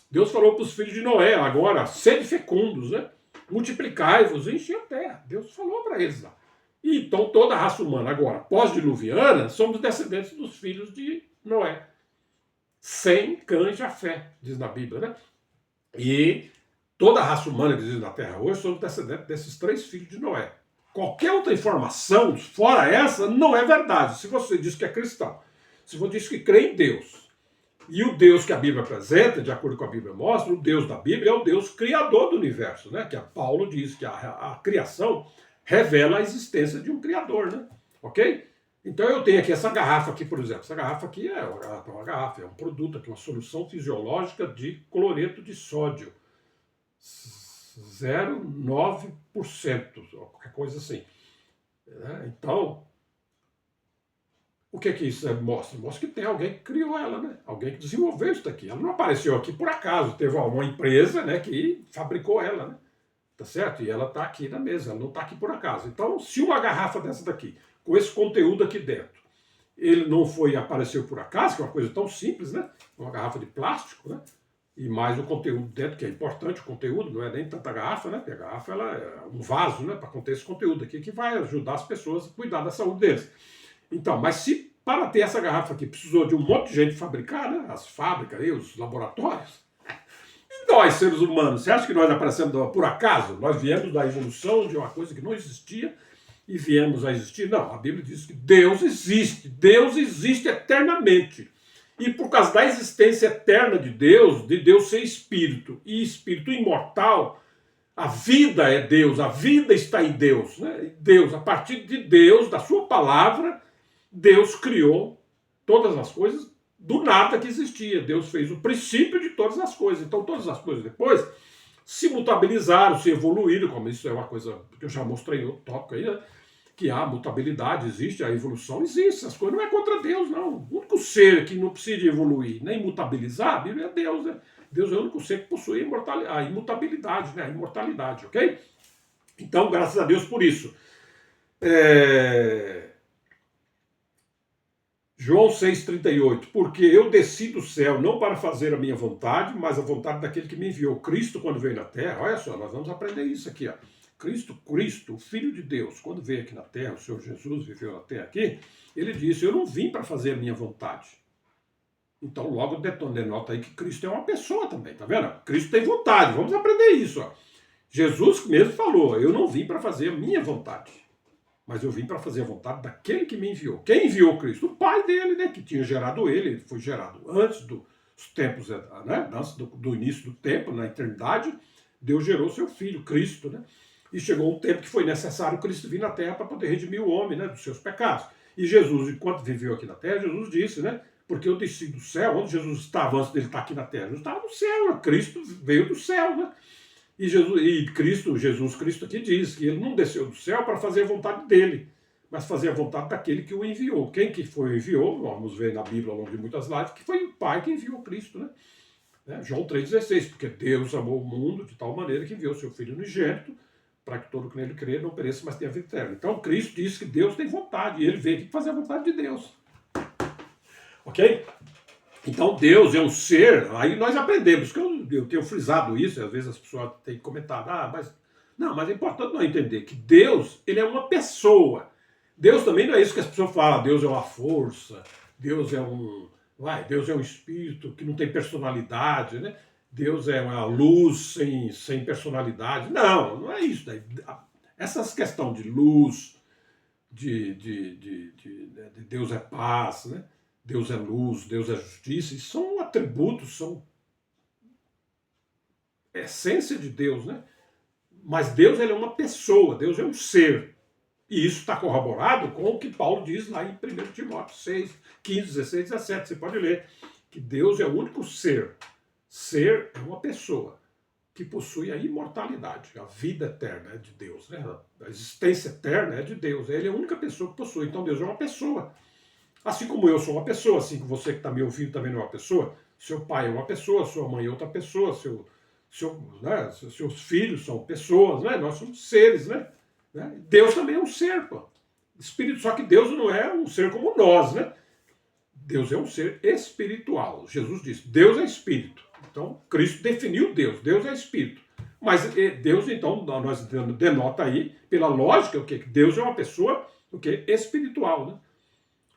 Deus falou para os filhos de Noé, agora, sede fecundos, né? Multiplicai-vos, enche a terra. Deus falou para eles lá. E então toda a raça humana agora, pós-diluviana, somos descendentes dos filhos de Noé. Sem Cã e Jafé, diz na Bíblia, né? E toda a raça humana que existe na Terra hoje somos descendentes desses 3 filhos de Noé. Qualquer outra informação, fora essa, não é verdade. Se você diz que é cristão, se você diz que crê em Deus, e o Deus que a Bíblia apresenta, de acordo com a Bíblia mostra, o Deus da Bíblia é o Deus criador do universo, né? Que Paulo diz que a criação revela a existência de um Criador, né? Ok? Então eu tenho aqui essa garrafa aqui, por exemplo. Essa garrafa aqui é uma garrafa, é um produto aqui, uma solução fisiológica de cloreto de sódio. 0,9%, qualquer coisa assim. Então, o que isso mostra? Mostra que tem alguém que criou ela, né? Alguém que desenvolveu isso daqui. Ela não apareceu aqui por acaso. Teve uma empresa, né, que fabricou ela, né? Tá certo? E ela está aqui na mesa, ela não está aqui por acaso. Então, se uma garrafa dessa daqui, com esse conteúdo aqui dentro, ele não apareceu por acaso, que é uma coisa tão simples, né? Uma garrafa de plástico, né? E mais o conteúdo dentro, que é importante, o conteúdo, não é nem tanta garrafa, né? Porque a garrafa ela é um vaso, né? Para conter esse conteúdo aqui, que vai ajudar as pessoas a cuidar da saúde deles. Então, mas se para ter essa garrafa aqui precisou de um monte de gente fabricar, né? As fábricas e os laboratórios. E nós, seres humanos, você acha que nós aparecemos por acaso? Nós viemos da evolução de uma coisa que não existia e viemos a existir? Não, a Bíblia diz que Deus existe eternamente. E por causa da existência eterna de Deus ser espírito, e espírito imortal, a vida é Deus, a vida está em Deus, né? Deus, a partir de Deus, da sua palavra, Deus criou todas as coisas do nada que existia. Deus fez o princípio de todas as coisas. Então todas as coisas depois se mutabilizaram, se evoluíram, como isso é uma coisa que eu já mostrei em outro tópico aí, né? Que a mutabilidade existe, a evolução existe, as coisas não é contra Deus, não. O único ser que não precisa evoluir nem mutabilizar, a Bíblia é Deus, né? Deus é o único ser que possui a imutabilidade, né? A imortalidade, ok? Então, graças a Deus por isso. João 6,38, porque eu desci do céu não para fazer a minha vontade, mas a vontade daquele que me enviou. Cristo, quando veio na terra, olha só, nós vamos aprender isso aqui, ó. Cristo, o Filho de Deus, quando veio aqui na terra, o Senhor Jesus viveu na terra aqui, ele disse, eu não vim para fazer a minha vontade. Então logo denota aí que Cristo é uma pessoa também, tá vendo? Cristo tem vontade, vamos aprender isso, ó. Jesus mesmo falou, eu não vim para fazer a minha vontade, mas eu vim para fazer a vontade daquele que me enviou. Quem enviou Cristo? O Pai dele, né, que tinha gerado ele foi gerado antes dos tempos, né, antes do início do tempo, na eternidade, Deus gerou seu Filho, Cristo, né? E chegou um tempo que foi necessário Cristo vir na terra para poder redimir o homem, né, dos seus pecados. E Jesus, enquanto viveu aqui na terra, Jesus disse, né, porque eu desci do céu, onde Jesus estava antes dele estar aqui na terra? Jesus estava no céu, né? Cristo veio do céu, né? E Jesus Cristo aqui diz que ele não desceu do céu para fazer a vontade dele, mas fazer a vontade daquele que o enviou. Quem que foi o enviou? Vamos ver na Bíblia ao longo de muitas lives, que foi o Pai que enviou Cristo, né? João 3,16, porque Deus amou o mundo de tal maneira que enviou seu Filho unigênito, para que todo que nele crer não pereça, mas tenha vida eterna. Então Cristo disse que Deus tem vontade, e ele veio aqui fazer a vontade de Deus. Ok? Então Deus é um ser, aí nós aprendemos, que eu tenho frisado isso, e às vezes as pessoas têm comentado, mas é importante nós entender que Deus, ele é uma pessoa. Deus também não é isso que as pessoas falam, Deus é uma força, Deus é Deus é um espírito que não tem personalidade, né? Deus é uma luz sem personalidade. Não é isso. Essas questões de luz, de Deus é paz, né? Deus é luz, Deus é justiça, e são atributos, são essência de Deus, né? Mas Deus, ele é uma pessoa, Deus é um ser. E isso está corroborado com o que Paulo diz lá em 1 Timóteo 6, 15, 16, 17. Você pode ler que Deus é o único ser. Ser é uma pessoa que possui a imortalidade, a vida eterna é de Deus, né? A existência eterna é de Deus. Ele é a única pessoa que possui. Então Deus é uma pessoa. Assim como eu sou uma pessoa, assim como você que está me ouvindo também é uma pessoa, seu pai é uma pessoa, sua mãe é outra pessoa, seus filhos são pessoas, né? Nós somos seres, né? Deus também é um ser, pô. Espírito, só que Deus não é um ser como nós, né? Deus é um ser espiritual. Jesus disse, Deus é espírito. Então, Cristo definiu Deus. Deus é espírito. Mas Deus, então, nós denota aí, pela lógica, o quê? Que Deus é uma pessoa, o quê? Espiritual, né?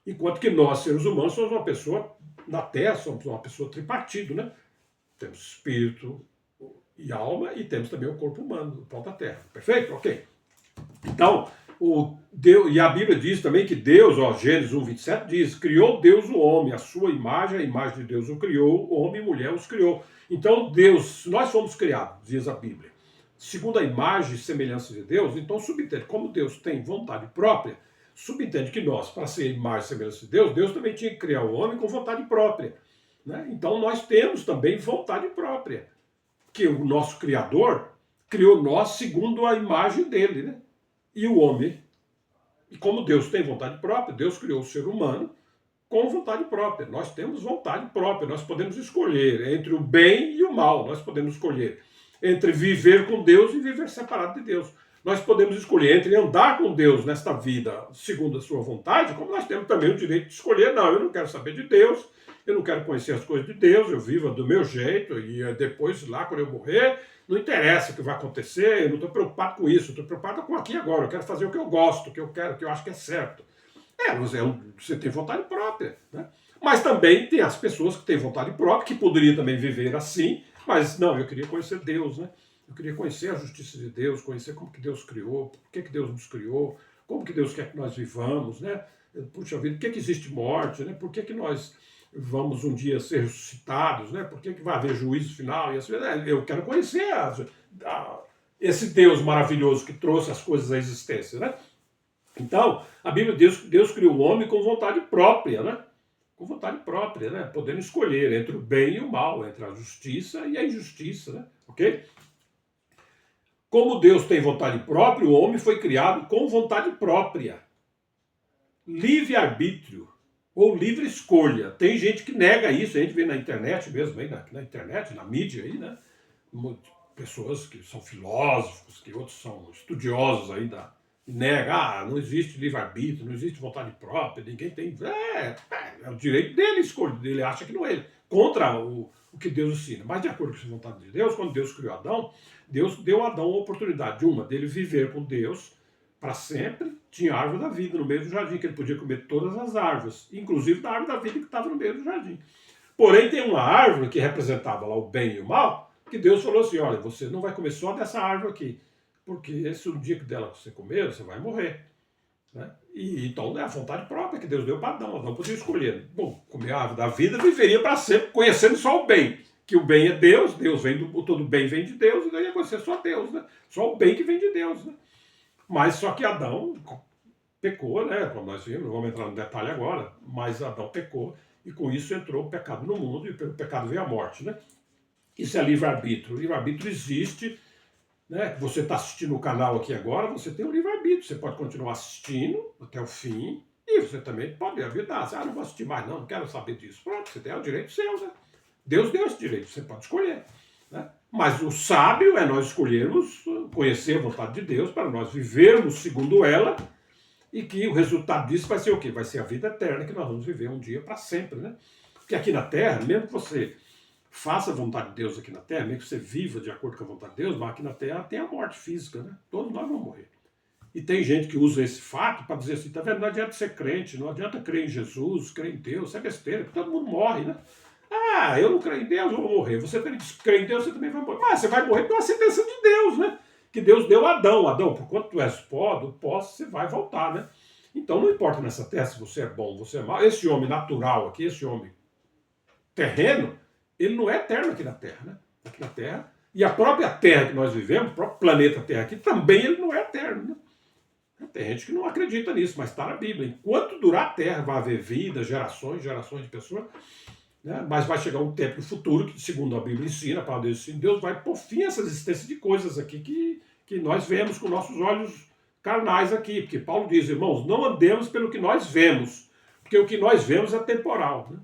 Enquanto que nós, seres humanos, somos uma pessoa, na Terra, somos uma pessoa tripartido, né? Temos espírito e alma e temos também o corpo humano, o pó da Terra. Perfeito? Ok. Então, e a Bíblia diz também que Deus, Gênesis 1,27, diz, criou Deus o homem, a sua imagem, a imagem de Deus o criou, homem e mulher os criou. Então, Deus, nós fomos criados, diz a Bíblia, segundo a imagem e semelhança de Deus, então subentende, como Deus tem vontade própria, subentende que nós, para ser imagem e semelhança de Deus, Deus também tinha que criar o homem com vontade própria. Né? Então nós temos também vontade própria, que o nosso Criador criou nós segundo a imagem dele. Né? E o homem, e como Deus tem vontade própria, Deus criou o ser humano com vontade própria. Nós temos vontade própria, nós podemos escolher entre o bem e o mal, nós podemos escolher entre viver com Deus e viver separado de Deus. Nós podemos escolher entre andar com Deus nesta vida segundo a sua vontade, como nós temos também o direito de escolher, não, eu não quero saber de Deus, eu não quero conhecer as coisas de Deus, eu vivo do meu jeito e depois lá, quando eu morrer, não interessa o que vai acontecer, eu não estou preocupado com isso, eu estou preocupado com aqui e agora, eu quero fazer o que eu gosto, o que eu quero, o que eu acho que é certo. Você tem vontade própria, né? Mas também tem as pessoas que têm vontade própria, que poderiam também viver assim, mas não, eu queria conhecer Deus, né? Eu queria conhecer a justiça de Deus, conhecer como que Deus criou, por que Deus nos criou, como que Deus quer que nós vivamos, né? Puxa vida, por que existe morte, né? Por que nós vamos um dia ser ressuscitados, né? Por que vai haver juízo final? E assim, eu quero conhecer esse Deus maravilhoso que trouxe as coisas à existência, né? Então, a Bíblia diz que Deus criou o homem com vontade própria, né? Com vontade própria, né? Podendo escolher entre o bem e o mal, entre a justiça e a injustiça, né? Ok? Como Deus tem vontade própria, o homem foi criado com vontade própria. Livre-arbítrio, ou livre escolha. Tem gente que nega isso, a gente vê na internet mesmo, aí na internet, na mídia aí, né? Pessoas que são filósofos, que outros são estudiosos aí nega, não existe livre-arbítrio, não existe vontade própria, ninguém tem. É o direito dele escolher, ele acha que não é ele. Contra o que Deus ensina. Mas de acordo com a vontade de Deus, quando Deus criou Adão, Deus deu a Adão a oportunidade, dele viver com Deus para sempre. Tinha a árvore da vida no meio do jardim, que ele podia comer todas as árvores, inclusive da árvore da vida que estava no meio do jardim. Porém, tem uma árvore que representava lá o bem e o mal, que Deus falou assim, olha, você não vai comer só dessa árvore aqui, porque se um dia que dela você comer, você vai morrer. Né? E então é a vontade própria que Deus deu para Adão. Adão podia escolher. Bom, comer a árvore da vida, viveria para sempre, conhecendo só o bem. Que o bem é Deus, todo bem vem de Deus, e daí ia conhecer só Deus, né? Só o bem que vem de Deus. Né? Mas só que Adão pecou, né? Como nós vimos, não vamos entrar no detalhe agora, mas Adão pecou, e com isso entrou o pecado no mundo, e pelo pecado veio a morte. Né? Isso é livre-arbítrio. O livre-arbítrio existe. Né? Você está assistindo o canal aqui agora, você tem um livre-arbítrio. Você pode continuar assistindo até o fim e você também pode evitar. Não vou assistir mais, não quero saber disso. Pronto, você tem o direito seu. Né? Deus deu esse direito, você pode escolher. Né? Mas o sábio é nós escolhermos conhecer a vontade de Deus para nós vivermos segundo ela e que o resultado disso vai ser o quê? Vai ser a vida eterna que nós vamos viver um dia para sempre. Né? Porque aqui na Terra, mesmo que você faça a vontade de Deus aqui na Terra, mesmo que você viva de acordo com a vontade de Deus, mas aqui na Terra tem a morte física, né? Todos nós vamos morrer. E tem gente que usa esse fato para dizer assim, tá vendo, não adianta ser crente, não adianta crer em Jesus, crer em Deus, isso é besteira, porque todo mundo morre, né? Eu não creio em Deus, eu vou morrer. Você também crê em Deus, você também vai morrer. Mas você vai morrer pela sentença de Deus, né? Que Deus deu a Adão. Adão, por quanto tu és pó, do pó você vai voltar, né? Então não importa nessa terra se você é bom, você é mau. Esse homem natural aqui, esse homem terreno, ele não é eterno aqui na Terra, né? Aqui na Terra. E a própria Terra que nós vivemos, o próprio planeta Terra aqui, também ele não é eterno, né? Tem gente que não acredita nisso, mas está na Bíblia. Enquanto durar a Terra, vai haver vida, gerações de pessoas, né? Mas vai chegar um tempo no futuro, que segundo a Bíblia ensina, a palavra de Deus ensina, Deus vai pôr fim a essa existência de coisas aqui que nós vemos com nossos olhos carnais aqui. Porque Paulo diz, irmãos, não andemos pelo que nós vemos, porque o que nós vemos é temporal, né?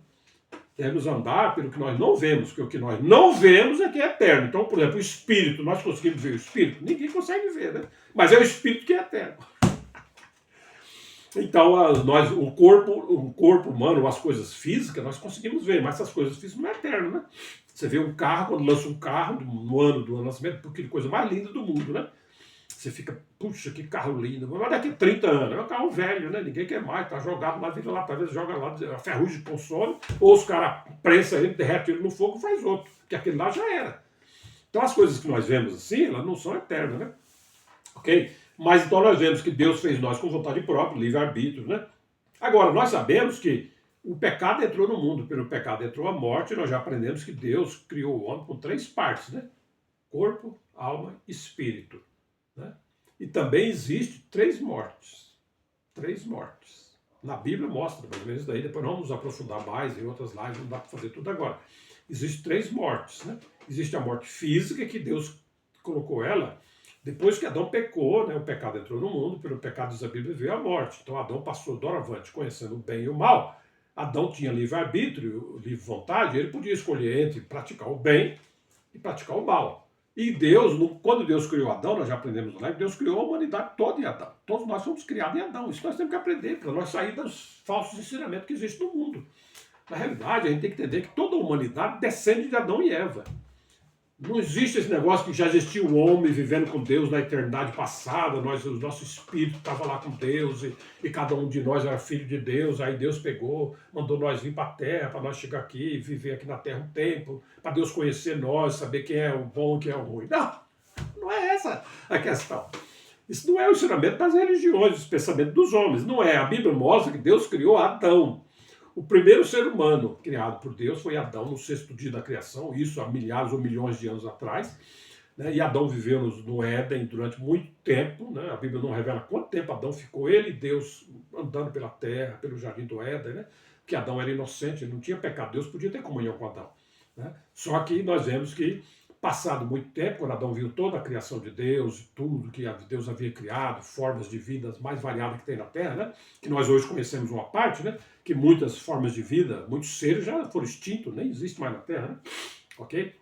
Devemos andar pelo que nós não vemos, porque o que nós não vemos é que é eterno. Então, por exemplo, o Espírito, nós conseguimos ver o Espírito? Ninguém consegue ver, né? Mas é o Espírito que é eterno. Então, o corpo humano, as coisas físicas, nós conseguimos ver, mas essas coisas físicas não é eterno, né? Você vê um carro, quando lança um carro, no ano do lançamento, porque é a coisa mais linda do mundo, né? Você fica, puxa, que carro lindo. Mas daqui a 30 anos, é um carro velho, né? Ninguém quer mais, tá jogado lá, vira lá, talvez joga lá, a ferrugem consome, ou os caras prensam ele, derretem ele no fogo e faz outro, porque aquele lá já era. Então as coisas que nós vemos assim, elas não são eternas, né? Ok? Mas então nós vemos que Deus fez nós com vontade própria, livre-arbítrio, né? Agora, nós sabemos que o pecado entrou no mundo, pelo pecado entrou a morte, e nós já aprendemos que Deus criou o homem com 3 partes, né? corpo, alma e espírito. Né? E também existe 3 mortes. 3 mortes. Na Bíblia mostra mais ou menos daí, depois vamos nos aprofundar mais em outras lives, não dá para fazer tudo agora. Existem 3 mortes. Né? Existe a morte física, que Deus colocou ela depois que Adão pecou, né? O pecado entrou no mundo, pelo pecado diz a Bíblia veio a morte. Então Adão passou doravante conhecendo o bem e o mal. Adão tinha livre-arbítrio, livre vontade, ele podia escolher entre praticar o bem e praticar o mal. E Deus, quando Deus criou Adão, nós já aprendemos lá, Deus criou a humanidade toda em Adão. Todos nós somos criados em Adão. Isso nós temos que aprender, para nós sair dos falsos ensinamentos que existem no mundo. Na realidade, a gente tem que entender que toda a humanidade descende de Adão e Eva. Não existe esse negócio que já existia o homem vivendo com Deus na eternidade passada, o nosso espírito estava lá com Deus e cada um de nós era filho de Deus, aí Deus pegou, mandou nós vir para a terra, para nós chegar aqui, viver aqui na terra um tempo, para Deus conhecer nós, saber quem é o bom e quem é o ruim. Não, não é essa a questão. Isso não é o ensinamento das religiões, o pensamento dos homens, não é. A Bíblia mostra que Deus criou Adão. O primeiro ser humano criado por Deus foi Adão no 6º dia da criação, isso há milhares ou milhões de anos atrás. Né? E Adão viveu no Éden durante muito tempo. Né? A Bíblia não revela quanto tempo Adão ficou, ele e Deus andando pela terra, pelo jardim do Éden. Né? Porque Adão era inocente, ele não tinha pecado, Deus podia ter comunhão com Adão. Né? Só que nós vemos que, passado muito tempo, quando Adão viu toda a criação de Deus, tudo que Deus havia criado, formas de vida mais variadas que tem na Terra, né? Que nós hoje conhecemos uma parte, né? Que muitas formas de vida, muitos seres já foram extintos, nem existe mais na Terra, né? Ok?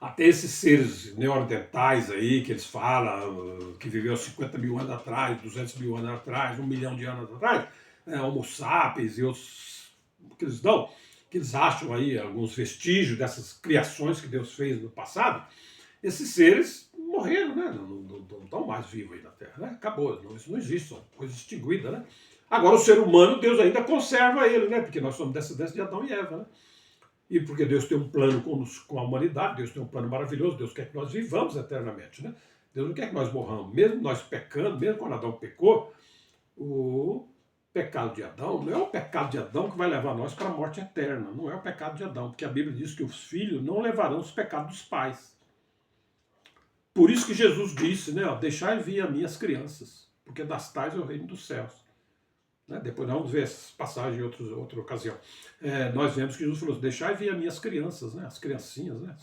Até esses seres neandertais aí, que eles falam, que viveu 50 mil anos atrás, 200 mil anos atrás, 1 milhão de anos atrás, Homo sapiens e outros que eles dão, que eles acham aí alguns vestígios dessas criações que Deus fez no passado, esses seres morreram, né? Não estão mais vivos aí na Terra, né? Acabou, isso não existe, são coisas extinguidas, né? Agora o ser humano, Deus ainda conserva ele, né? Porque nós somos descendentes de Adão e Eva, né? E porque Deus tem um plano com a humanidade, Deus tem um plano maravilhoso, Deus quer que nós vivamos eternamente, né? Deus não quer que nós morramos, mesmo nós pecando, mesmo quando Adão pecou, o pecado de Adão não é o pecado de Adão que vai levar nós para a morte eterna, não é o pecado de Adão, porque a Bíblia diz que os filhos não levarão os pecados dos pais. Por isso que Jesus disse, né, ó, deixai vir a minhas crianças, porque das tais é o reino dos céus. Né? Depois nós vamos ver essas passagens em outra ocasião. Nós vemos que Jesus falou, deixai vir as minhas crianças, né? As criancinhas, né?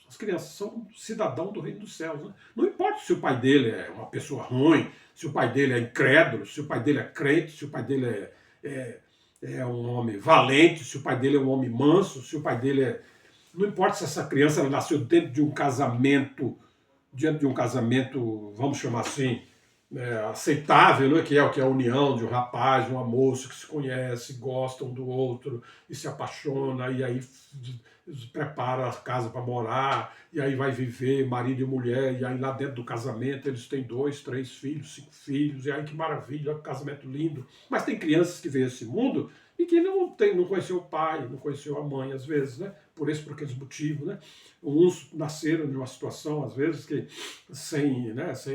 As crianças são cidadãos do reino dos céus. Né? Não importa se o pai dele é uma pessoa ruim, se o pai dele é incrédulo, se o pai dele é crente, se o pai dele é um homem valente, se o pai dele é um homem manso, se o pai dele é... Não importa se essa criança nasceu dentro de um casamento, vamos chamar assim, aceitável, né? Que é a união de um rapaz, de uma moça que se conhece, gostam um do outro e se apaixona, e aí prepara a casa para morar, e aí vai viver marido e mulher, e aí lá dentro do casamento eles têm 2, 3 filhos, 5 filhos, e aí que maravilha, que casamento lindo. Mas tem crianças que veem esse mundo e que não conheceu o pai, não conheceu a mãe, às vezes, né? Por aqueles motivos, né? Uns nasceram de uma situação, às vezes, que sem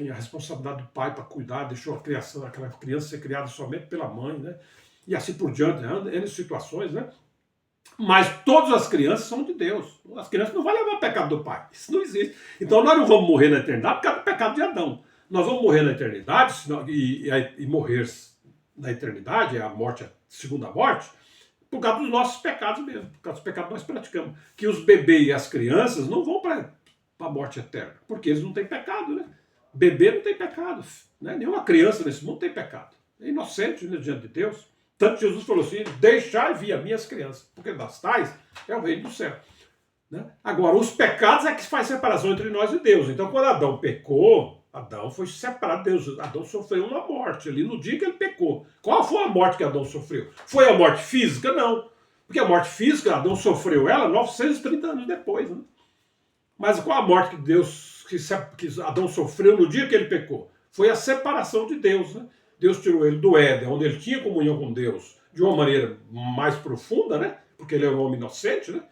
a responsabilidade do pai para cuidar, deixou aquela criança ser criada somente pela mãe, né? E assim por diante, N situações, né? Mas todas as crianças são de Deus. As crianças não vão levar o pecado do pai. Isso não existe. Então nós não vamos morrer na eternidade por causa do pecado de Adão. Nós vamos morrer na eternidade e morrer na eternidade, a morte, a segunda morte, por causa dos nossos pecados mesmo, por causa dos pecados que nós praticamos. Que os bebês e as crianças não vão para a morte eterna, porque eles não têm pecado, né? Bebê não tem pecado, né? Nenhuma criança nesse mundo tem pecado. É inocente, né, diante de Deus. Tanto que Jesus falou assim, deixai vir as minhas crianças, porque das tais é o reino do céu. Né? Agora, os pecados é que faz separação entre nós e Deus. Então, quando Adão pecou, Adão foi separado de Deus. Adão sofreu uma morte ali no dia que ele pecou. Qual foi a morte que Adão sofreu? Foi a morte física? Não. Porque a morte física, Adão sofreu ela 930 anos depois. Né? Mas qual a morte que Adão sofreu no dia que ele pecou? Foi a separação de Deus, né? Deus tirou ele do Éden, onde ele tinha comunhão com Deus de uma maneira mais profunda, né? Porque ele era um homem inocente, né?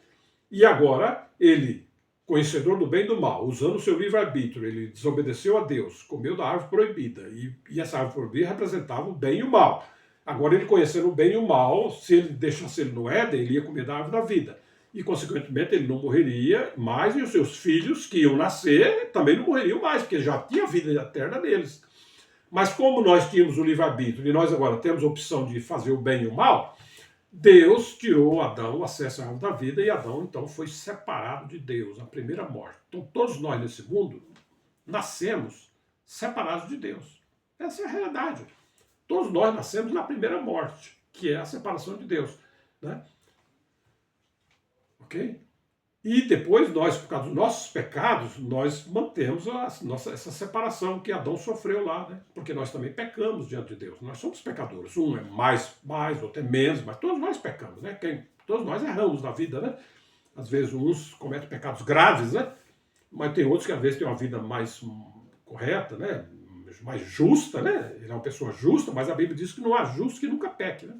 E agora ele, conhecedor do bem e do mal, usando o seu livre-arbítrio, ele desobedeceu a Deus, comeu da árvore proibida. E essa árvore proibida representava o bem e o mal. Agora ele conhecendo o bem e o mal, se ele deixasse ele no Éden, ele ia comer da árvore da vida. e, consequentemente, ele não morreria mais, e os seus filhos que iam nascer também não morreriam mais, porque já tinha a vida eterna deles. Mas como nós tínhamos o livre-arbítrio e nós agora temos a opção de fazer o bem e o mal, Deus tirou Adão o acesso à árvore da vida e Adão, então, foi separado de Deus, a primeira morte. Então, todos nós nesse mundo nascemos separados de Deus. Essa é a realidade. Todos nós nascemos na primeira morte, que é a separação de Deus. Né? Ok? E depois nós, por causa dos nossos pecados, nós mantemos essa separação que Adão sofreu lá, né? Porque nós também pecamos diante de Deus. Nós somos pecadores. Um é mais, outro é menos, mas todos nós pecamos, né? Todos nós erramos na vida, né? Às vezes uns cometem pecados graves, né? Mas tem outros que às vezes têm uma vida mais correta, né? Mais justa, né? Ele é uma pessoa justa, mas a Bíblia diz que não há justo que nunca peque, né?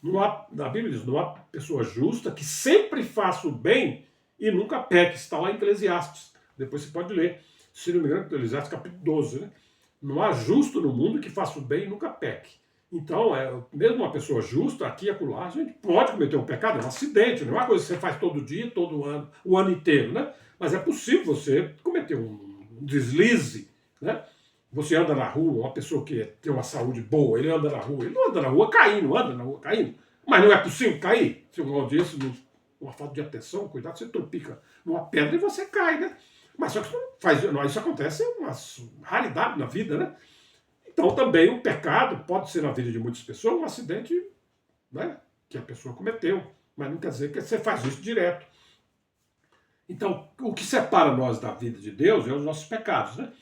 A Bíblia diz, não há pessoa justa que sempre faça o bem e nunca peque. Está lá em Eclesiastes. Depois você pode ler. Se não me engano, Eclesiastes capítulo 12. Né? Não há justo no mundo que faça o bem e nunca peque. Então, mesmo uma pessoa justa, aqui e acolá, a gente pode cometer um pecado, é um acidente, não é uma coisa que você faz todo dia, todo ano, o ano inteiro, né? Mas é possível você cometer um deslize, né? Você anda na rua, uma pessoa que tem uma saúde boa, ele anda na rua, ele não anda na rua caindo, anda na rua caindo. Mas não é possível cair. Se uma audiência, uma falta de atenção, cuidado, você tropica numa pedra e você cai, né? Mas só que isso acontece, é uma raridade na vida, né? Então também o pecado pode ser na vida de muitas pessoas um acidente, né, que a pessoa cometeu, mas não quer dizer que você faz isso direto. Então, o que separa nós da vida de Deus é os nossos pecados, né?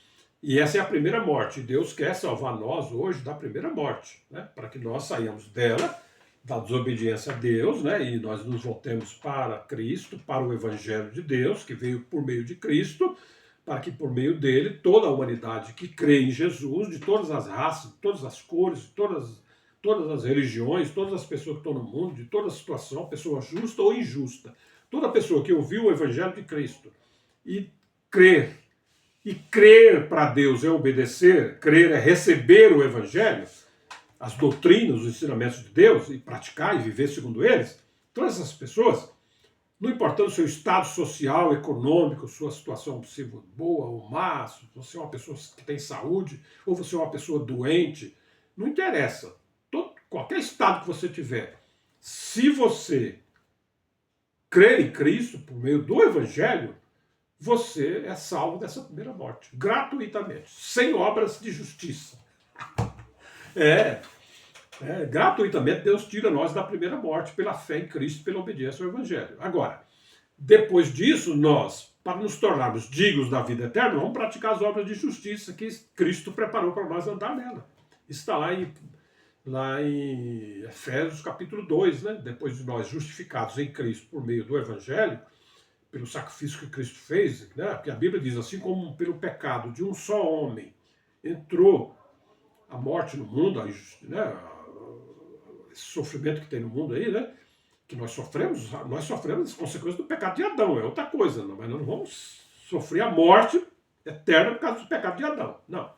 E essa é a primeira morte. Deus quer salvar nós hoje da primeira morte, né? Para que nós saiamos dela, da desobediência a Deus, né? E nós nos voltemos para Cristo, para o Evangelho de Deus, que veio por meio de Cristo, para que por meio dele toda a humanidade que crê em Jesus, de todas as raças, de todas as cores, de todas as religiões, todas as pessoas que estão no mundo, de toda situação, pessoa justa ou injusta, toda pessoa que ouviu o Evangelho de Cristo e crer para Deus é obedecer, crer é receber o Evangelho, as doutrinas, os ensinamentos de Deus, e praticar e viver segundo eles, todas essas pessoas, não importando o seu estado social, econômico, sua situação possível boa ou má, se você é uma pessoa que tem saúde, ou você é uma pessoa doente, não interessa. Qualquer estado que você tiver, se você crer em Cristo por meio do Evangelho, você é salvo dessa primeira morte, gratuitamente, sem obras de justiça. Gratuitamente Deus tira nós da primeira morte pela fé em Cristo, pela obediência ao Evangelho. Agora, depois disso, nós, para nos tornarmos dignos da vida eterna, vamos praticar as obras de justiça que Cristo preparou para nós andar nela. Isso está lá em Efésios capítulo 2, né? Depois de nós justificados em Cristo por meio do Evangelho, pelo sacrifício que Cristo fez, né? Porque a Bíblia diz, assim como pelo pecado de um só homem entrou a morte no mundo, né? Esse sofrimento que tem no mundo aí, né? Que nós sofremos as consequências do pecado de Adão, é outra coisa, não, mas nós não vamos sofrer a morte eterna por causa do pecado de Adão, não.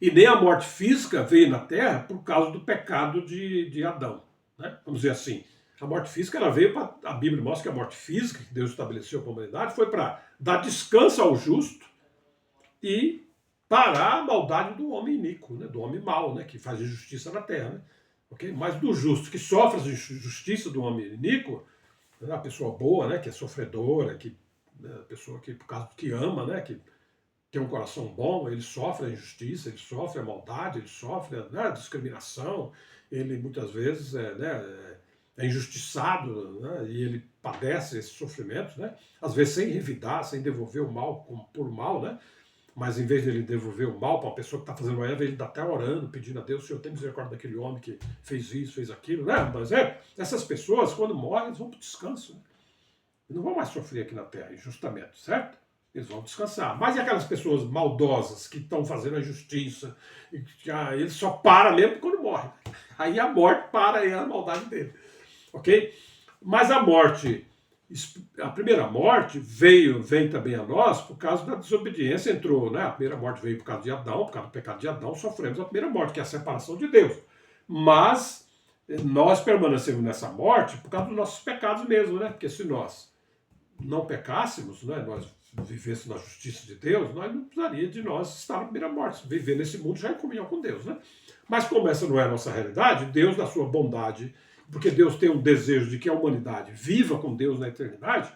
E nem a morte física veio na Terra por causa do pecado de Adão, né? Vamos dizer assim, a morte física ela veio para, a Bíblia mostra que a morte física que Deus estabeleceu para a humanidade foi para dar descanso ao justo e parar a maldade do homem iníquo, né? Do homem mau, né? Que faz injustiça na Terra, né? Okay? Mas do justo, que sofre a injustiça do homem iníquo, né? A pessoa boa, né? Que é sofredora, a pessoa que, por causa que ama, né? Que tem um coração bom, ele sofre a injustiça, ele sofre a maldade, ele sofre, né, a discriminação, ele muitas vezes é injustiçado, né, e ele padece esses sofrimentos, né, às vezes sem revidar, sem devolver o mal por mal, né, mas em vez de ele devolver o mal para uma pessoa que está fazendo a Eva, ele está até orando, pedindo a Deus, Senhor, tem misericórdia daquele homem que fez isso, fez aquilo, né, mas essas pessoas, quando morrem, eles vão para o descanso, né, e não vão mais sofrer aqui na Terra, injustamente, certo? Eles vão descansar. Mas e aquelas pessoas maldosas que estão fazendo a justiça? Eles só param mesmo quando morrem. Aí a morte para aí a maldade dele. Ok? Mas a primeira morte vem também a nós por causa da desobediência. Entrou, né? A primeira morte veio por causa de Adão, por causa do pecado de Adão, sofremos a primeira morte, que é a separação de Deus. Mas nós permanecemos nessa morte por causa dos nossos pecados mesmo, né? Porque se nós não pecássemos, né, nós vivêssemos na justiça de Deus, nós não precisaria de nós estar na primeira morte, viver nesse mundo já em comunhão com Deus, né? Mas como essa não é a nossa realidade, Deus, na sua bondade, porque Deus tem um desejo de que a humanidade viva com Deus na eternidade,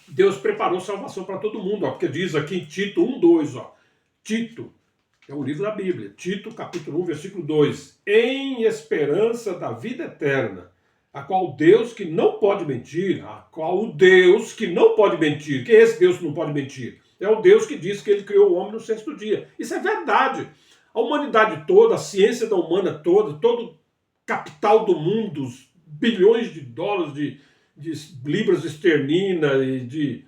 Deus preparou salvação para todo mundo, ó, porque diz aqui em Tito 1:2, ó, Tito, é um livro da Bíblia, Tito capítulo 1, versículo 2, em esperança da vida eterna, a qual Deus que não pode mentir, a qual o Deus que não pode mentir, quem é esse Deus que não pode mentir? É o Deus que diz que ele criou o homem no sexto dia. Isso é verdade. A humanidade toda, a ciência da humana toda, todo o capital do mundo, os bilhões de dólares, de libras esterlina e de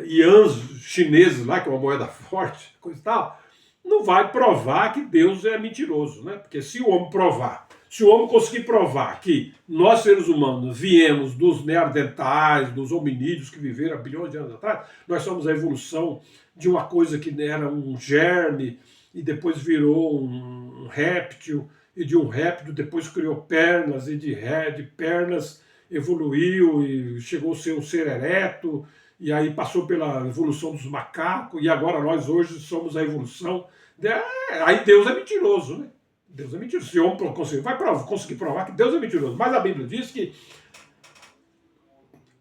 ians chineses lá, que é uma moeda forte, coisa e tal, não vai provar que Deus é mentiroso, né? Porque se o homem provar, se o homem conseguir provar que nós, seres humanos, viemos dos neandertais, dos hominídeos que viveram há bilhões de anos atrás, nós somos a evolução de uma coisa que era um germe e depois virou um réptil, e de um réptil depois criou pernas, e de pernas evoluiu e chegou a ser um ser ereto, e aí passou pela evolução dos macacos, e agora nós hoje somos a evolução. Aí Deus é mentiroso, né? Deus é mentiroso. Se o homem vai conseguir provar que Deus é mentiroso. Mas a Bíblia diz que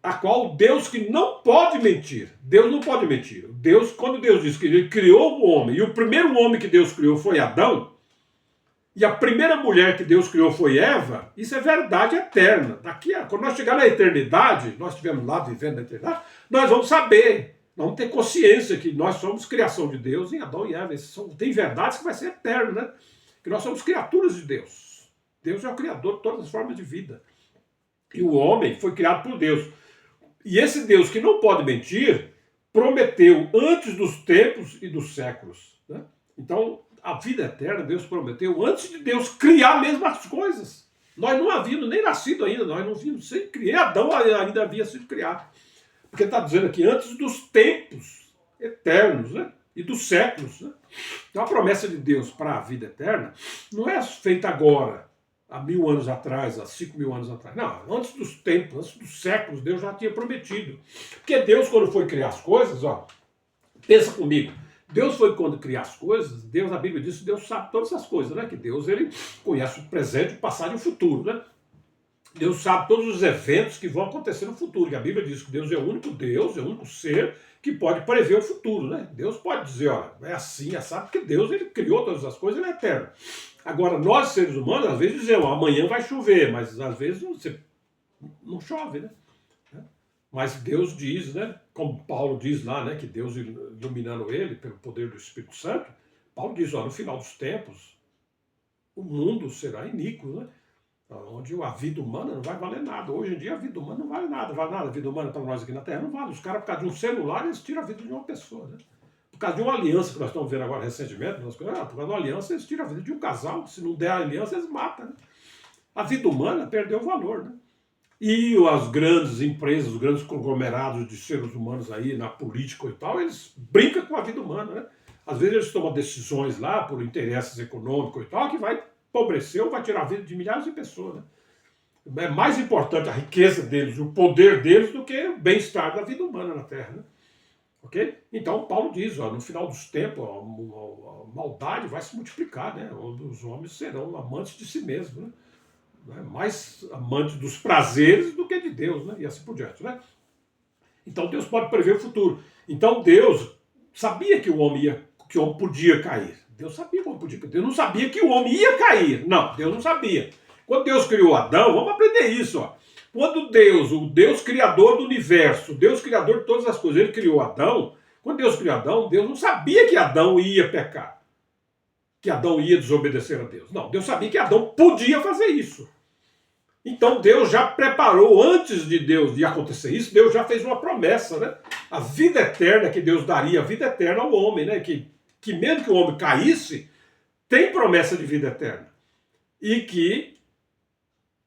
a qual Deus que não pode mentir. Deus não pode mentir. Deus, quando Deus diz que ele criou o homem, e o primeiro homem que Deus criou foi Adão, e a primeira mulher que Deus criou foi Eva, isso é verdade eterna. Quando nós chegar na eternidade, nós estivermos lá vivendo na eternidade, nós vamos saber, nós vamos ter consciência que nós somos criação de Deus em Adão e Eva. Tem verdades que vai ser eterno, né? Que nós somos criaturas de Deus. Deus é o criador de todas as formas de vida. E o homem foi criado por Deus. E esse Deus que não pode mentir, prometeu antes dos tempos e dos séculos, né? Então, a vida eterna Deus prometeu antes de Deus criar mesmo as coisas. Nós não havíamos nem nascido ainda, nós não vimos sem criar. Adão ainda havia sido criado. Porque está dizendo aqui, antes dos tempos eternos, né? E dos séculos, né? Então a promessa de Deus para a vida eterna não é feita agora, há 1000 anos atrás, há 5.000 anos atrás. Não, antes dos tempos, antes dos séculos, Deus já tinha prometido. Porque Deus, quando foi criar as coisas, ó, pensa comigo, Deus foi quando criar as coisas, Deus, a Bíblia diz que Deus sabe todas essas coisas, né? Que Deus, ele conhece o presente, o passado e o futuro, né? Deus sabe todos os eventos que vão acontecer no futuro, que a Bíblia diz que Deus é o único Deus, é o único ser que pode prever o futuro, né? Deus pode dizer, olha, é assim, é sabe, porque Deus, ele criou todas as coisas, ele é eterno. Agora, nós, seres humanos, às vezes dizemos, amanhã vai chover, mas às vezes não chove, né? Mas Deus diz, né, como Paulo diz lá, né, que Deus iluminando ele pelo poder do Espírito Santo, Paulo diz, ó, no final dos tempos, o mundo será iníquo, né? Onde a vida humana não vai valer nada. Hoje em dia a vida humana não vale nada. Vale nada. A vida humana para nós aqui na Terra não vale. Os caras, por causa de um celular, eles tiram a vida de uma pessoa, né? Por causa de uma aliança que nós estamos vendo agora recentemente, por causa de uma aliança, eles tiram a vida de um casal. Se não der a aliança, eles matam, né? A vida humana perdeu o valor, né? E as grandes empresas, os grandes conglomerados de seres humanos aí na política e tal, eles brincam com a vida humana, né? Às vezes eles tomam decisões lá por interesses econômicos e tal, que vai empobrecer ou vai tirar a vida de milhares de pessoas, né? É mais importante a riqueza deles, o poder deles, do que o bem-estar da vida humana na Terra, né? Ok? Então Paulo diz, ó, no final dos tempos, ó, a maldade vai se multiplicar, né? Os homens serão amantes de si mesmos, né? Mais amantes dos prazeres do que de Deus, né? E assim por diante, né? Então Deus pode prever o futuro. Então Deus sabia que o homem podia cair. Deus sabia que o homem podia cair. Deus não sabia que o homem ia cair. Não, Deus não sabia. Quando Deus criou Adão, vamos aprender isso, ó. Quando Deus, o Deus criador do universo, o Deus criador de todas as coisas, ele criou Adão. Quando Deus criou Adão, Deus não sabia que Adão ia pecar, que Adão ia desobedecer a Deus. Não, Deus sabia que Adão podia fazer isso. Então Deus já preparou, antes de acontecer isso, Deus já fez uma promessa, né? A vida eterna que Deus daria, a vida eterna ao homem, né? Que mesmo que o homem caísse, tem promessa de vida eterna. E que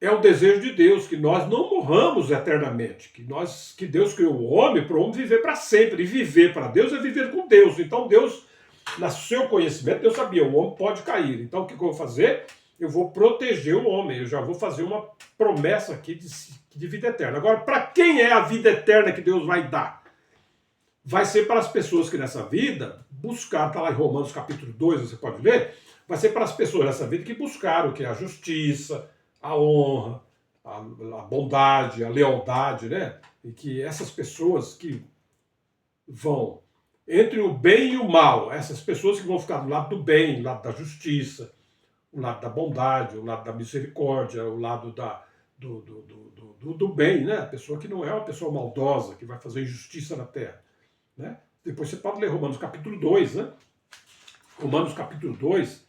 é o desejo de Deus, que nós não morramos eternamente, que Deus criou o homem para o homem viver para sempre, e viver para Deus é viver com Deus. Então Deus, no seu conhecimento, Deus sabia, o homem pode cair. Então o que eu vou fazer? eu vou proteger o homem, eu já vou fazer uma promessa aqui de vida eterna. Agora, para quem é a vida eterna que Deus vai dar? Vai ser para as pessoas que nessa vida buscaram, está lá em Romanos capítulo 2, você pode ler, vai ser para as pessoas nessa vida que buscaram o que é a justiça, a honra, a bondade, a lealdade, né? E que essas pessoas que vão entre o bem e o mal, essas pessoas que vão ficar do lado do bem, do lado da justiça, o lado da bondade, o lado da misericórdia, o lado do bem, né? A pessoa que não é uma pessoa maldosa, que vai fazer injustiça na terra. Né? Depois você pode ler Romanos capítulo 2, né? Romanos capítulo 2,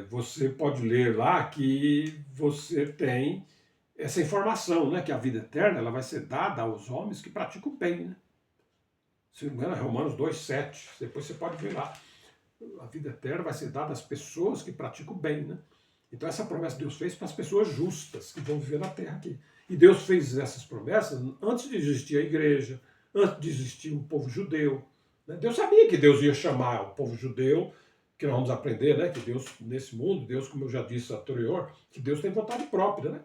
você pode ler lá que você tem essa informação, né? Que a vida eterna ela vai ser dada aos homens que praticam o bem. Né? Se não me engano, é Romanos 2, 7. Depois você pode ver lá. A vida eterna vai ser dada às pessoas que praticam o bem. Né? Então essa promessa Deus fez para as pessoas justas que vão viver na terra aqui. E Deus fez essas promessas antes de existir a igreja, antes de existir o povo judeu. Né? Deus sabia que Deus ia chamar o povo judeu, que nós vamos aprender, né? Que Deus, nesse mundo, Deus, como eu já disse anterior, que Deus tem vontade própria. Né?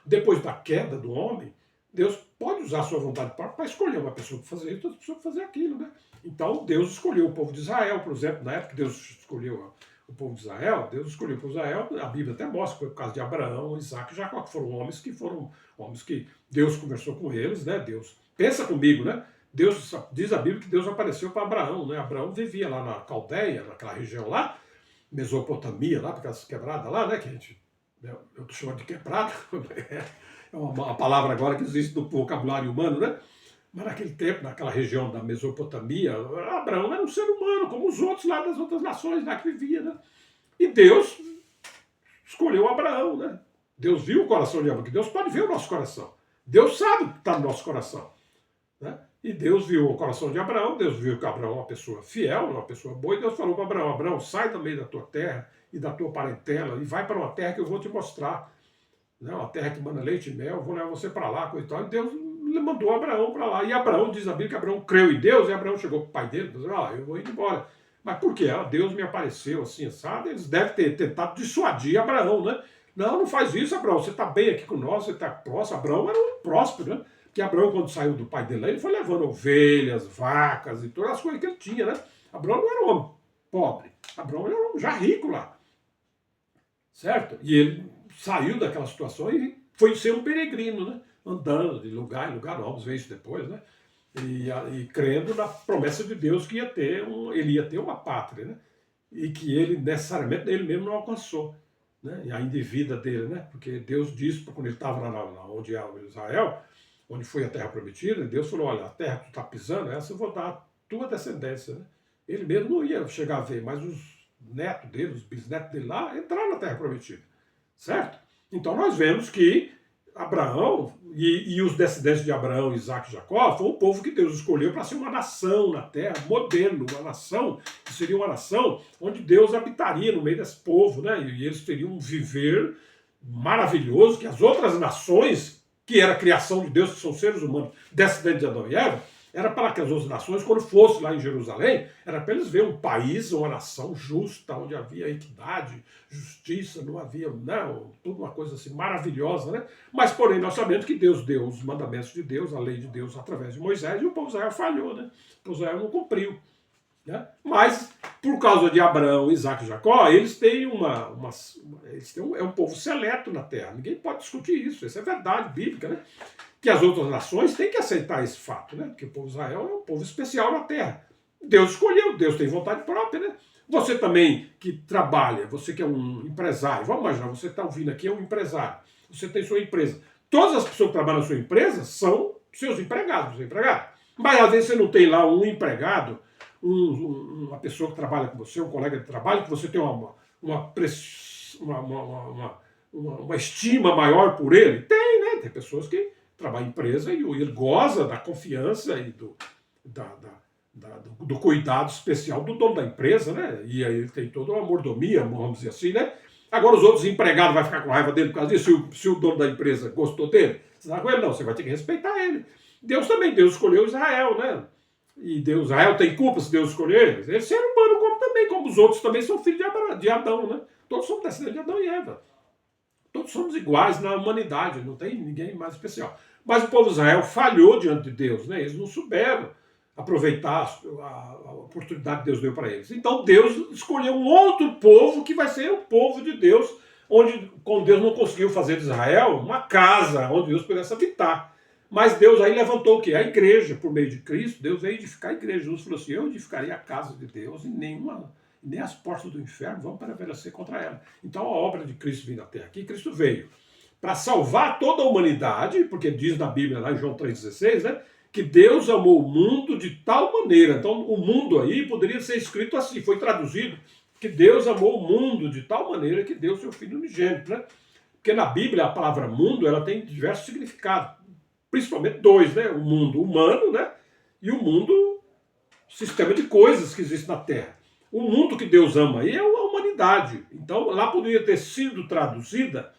Depois da queda do homem, Deus pode usar a sua vontade própria para escolher uma pessoa para fazer isso, outra pessoa para fazer aquilo. Né? Então, Deus escolheu o povo de Israel, por exemplo, na época que Deus escolheu o povo de Israel, Deus escolheu o povo de Israel, a Bíblia até mostra que foi por causa de Abraão, Isaac e Jacó, que foram homens que Deus conversou com eles, né? Deus, pensa comigo, né? Deus, diz a Bíblia que Deus apareceu para Abraão, né? Abraão vivia lá na Caldeia, naquela região lá, Mesopotamia, lá, aquelas quebradas lá, né? Que a gente, eu estou chamando de quebrada, é uma palavra agora que existe no vocabulário humano, né? Mas naquele tempo, naquela região da Mesopotamia, Abraão era um ser humano, como os outros lá das outras nações lá que vivia, né? E Deus escolheu Abraão, né? Deus viu o coração de Abraão, que Deus pode ver o nosso coração. Deus sabe o que está no nosso coração. Né? E Deus viu o coração de Abraão, Deus viu que Abraão é uma pessoa fiel, uma pessoa boa, e Deus falou para Abraão, Abraão, sai do meio da tua terra e da tua parentela e vai para uma terra que eu vou te mostrar. Né? Uma terra que manda leite e mel, eu vou levar você para lá, coisa e tal. E Deus mandou Abraão para lá. E Abraão, diz a Bíblia que Abraão creu em Deus, e Abraão chegou para o pai dele e disse, eu vou ir embora. Mas por quê? Deus me apareceu assim, sabe? Eles devem ter tentado dissuadir Abraão, né? Não faz isso, Abraão, você está bem aqui com nós, você está próximo. Abraão era um próspero, né? Porque Abraão, quando saiu do pai dele, ele foi levando ovelhas, vacas e todas as coisas que ele tinha, né? Abraão não era um homem pobre. Abraão era um homem já rico lá. Certo? E ele saiu daquela situação e foi ser um peregrino, né? Andando de lugar em lugar, vamos ver isso depois, né? E crendo na promessa de Deus que ele ia ter uma pátria, né? E que ele necessariamente ele mesmo não alcançou. Né? E ainda em vida dele, né? Porque Deus disse, quando ele estava lá onde é Israel, onde foi a terra prometida, Deus falou, olha, a terra que tu está pisando, essa eu vou dar à tua descendência. Né? Ele mesmo não ia chegar a ver, mas os netos dele, os bisnetos dele lá, entraram na terra prometida. Certo? Então nós vemos que Abraão e os descendentes de Abraão, Isaac e Jacó foi um povo que Deus escolheu para ser uma nação na terra, modelo, uma nação que seria uma nação onde Deus habitaria no meio desse povo, né? E eles teriam um viver maravilhoso que as outras nações, que era a criação de Deus, que são seres humanos, descendentes de Adão e Eva, era para que as outras nações, quando fossem lá em Jerusalém, era para eles verem um país, uma nação justa, onde havia equidade, justiça, não havia, não, tudo uma coisa assim maravilhosa, né? Mas, porém, nós sabemos que Deus deu os mandamentos de Deus, a lei de Deus através de Moisés, e o povo de Israel falhou, né? O povo de Israel não cumpriu. Né? Mas, por causa de Abraão, Isaac e Jacó, eles têm é um povo seleto na terra. Ninguém pode discutir isso, isso é verdade bíblica, né? Que as outras nações têm que aceitar esse fato, né? Que o povo de Israel é um povo especial na terra. Deus escolheu, Deus tem vontade própria, né? Você também que trabalha, você que é um empresário, vamos imaginar, você está ouvindo aqui, é um empresário, você tem sua empresa. Todas as pessoas que trabalham na sua empresa são seus empregados, Mas às vezes você não tem lá um empregado, uma pessoa que trabalha com você, um colega de trabalho, que você tem uma estima maior por ele. Tem, né? Tem pessoas que trabalham em empresa e ele goza da confiança e do cuidado especial do dono da empresa, né? E aí ele tem toda uma mordomia, vamos dizer assim, né? Agora os outros empregados vão ficar com raiva dele por causa disso, se o dono da empresa gostou dele. Você não com ele? Não, você vai ter que respeitar ele. Deus também, Deus escolheu Israel, né? E Deus, Israel tem culpa se Deus escolheu eles? Eles ser humano como também, como os outros também são filhos de Adão, né? Todos somos descendentes de Adão e Eva. Todos somos iguais na humanidade, não tem ninguém mais especial. Mas o povo de Israel falhou diante de Deus, né? Eles não souberam aproveitar a oportunidade que Deus deu para eles. Então Deus escolheu um outro povo que vai ser o povo de Deus, onde com Deus não conseguiu fazer de Israel uma casa onde Deus pudesse habitar. Mas Deus aí levantou o quê? A igreja, por meio de Cristo. Deus veio edificar a igreja. Jesus falou assim: eu edificarei a casa de Deus e nem as portas do inferno vão prevalecer contra ela. Então a obra de Cristo vindo à terra aqui, Cristo veio para salvar toda a humanidade, porque diz na Bíblia, lá em João 3,16, né, que Deus amou o mundo de tal maneira. Então o mundo aí poderia ser escrito assim, foi traduzido, que Deus amou o mundo de tal maneira que deu seu Filho unigênito, né? Porque na Bíblia a palavra mundo ela tem diversos significados, principalmente dois, né? O mundo humano, né? E o mundo, sistema de coisas que existe na Terra. O mundo que Deus ama aí é a humanidade. Então lá poderia ter sido traduzida.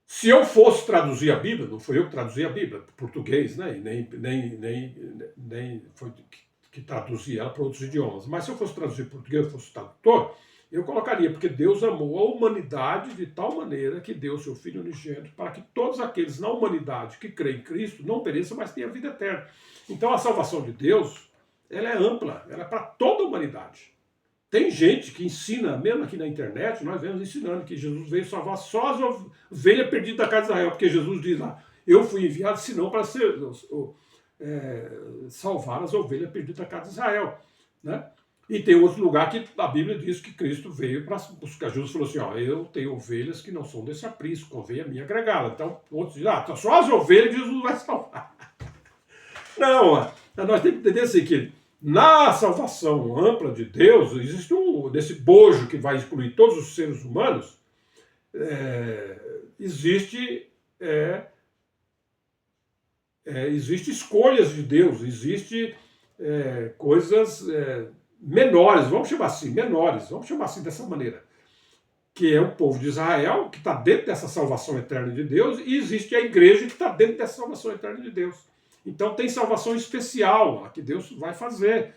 Se eu fosse traduzir a Bíblia, não foi eu que traduzi a Bíblia, português, né? E nem foi que traduzia ela para outros idiomas. Mas se eu fosse traduzir português, eu fosse tradutor, eu colocaria, porque Deus amou a humanidade de tal maneira que deu seu Filho unigênito para que todos aqueles na humanidade que creem em Cristo não pereçam, mas tenham vida eterna. Então a salvação de Deus, ela é ampla, ela é para toda a humanidade. Tem gente que ensina, mesmo aqui na internet, nós vemos ensinando que Jesus veio salvar só as ovelhas perdidas da casa de Israel, porque Jesus diz lá, eu fui enviado senão para salvar as ovelhas perdidas da casa de Israel, né? E tem outro lugar que a Bíblia diz que Cristo veio para buscar. Jesus falou assim, ó, eu tenho ovelhas que não são desse aprisco, convém a mim agregá-la. Então, outros dizem, só as ovelhas Jesus vai salvar. Não, nós temos que entender assim, que na salvação ampla de Deus, existe desse bojo que vai excluir todos os seres humanos, existe escolhas de Deus, existe coisas menores, vamos chamar assim dessa maneira, que é o povo de Israel, que está dentro dessa salvação eterna de Deus, e existe a igreja que está dentro dessa salvação eterna de Deus. Então tem salvação especial que Deus vai fazer,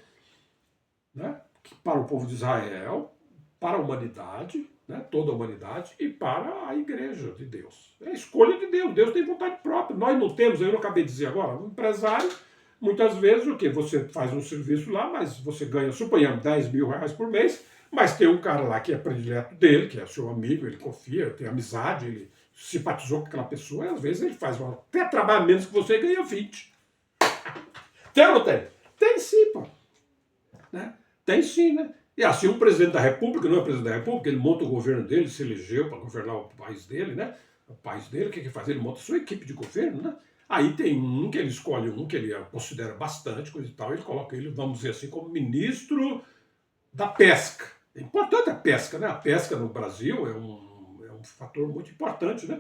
né, para o povo de Israel, para a humanidade, né, toda a humanidade, e para a igreja de Deus. É a escolha de Deus. Deus tem vontade própria. Nós não temos, eu não acabei de dizer agora, um empresário, muitas vezes o quê? Você faz um serviço lá, mas você ganha, suponhamos, 10 mil reais por mês, mas tem um cara lá que é predileto dele, que é seu amigo, ele confia, tem amizade, ele simpatizou com aquela pessoa, e às vezes ele faz até trabalho menos que você e ganha 20. Tem ou não tem? Tem sim, pô. Né? Tem sim, né? E assim o presidente da República, não é presidente da República, ele monta o governo dele, se elegeu para governar o país dele, né? O país dele, o que faz? Ele monta a sua equipe de governo, né? Aí tem um que ele escolhe, um que ele considera bastante, coisa e tal, ele coloca ele, vamos dizer assim, como ministro da pesca. É importante a pesca, né? A pesca no Brasil é um fator muito importante, né?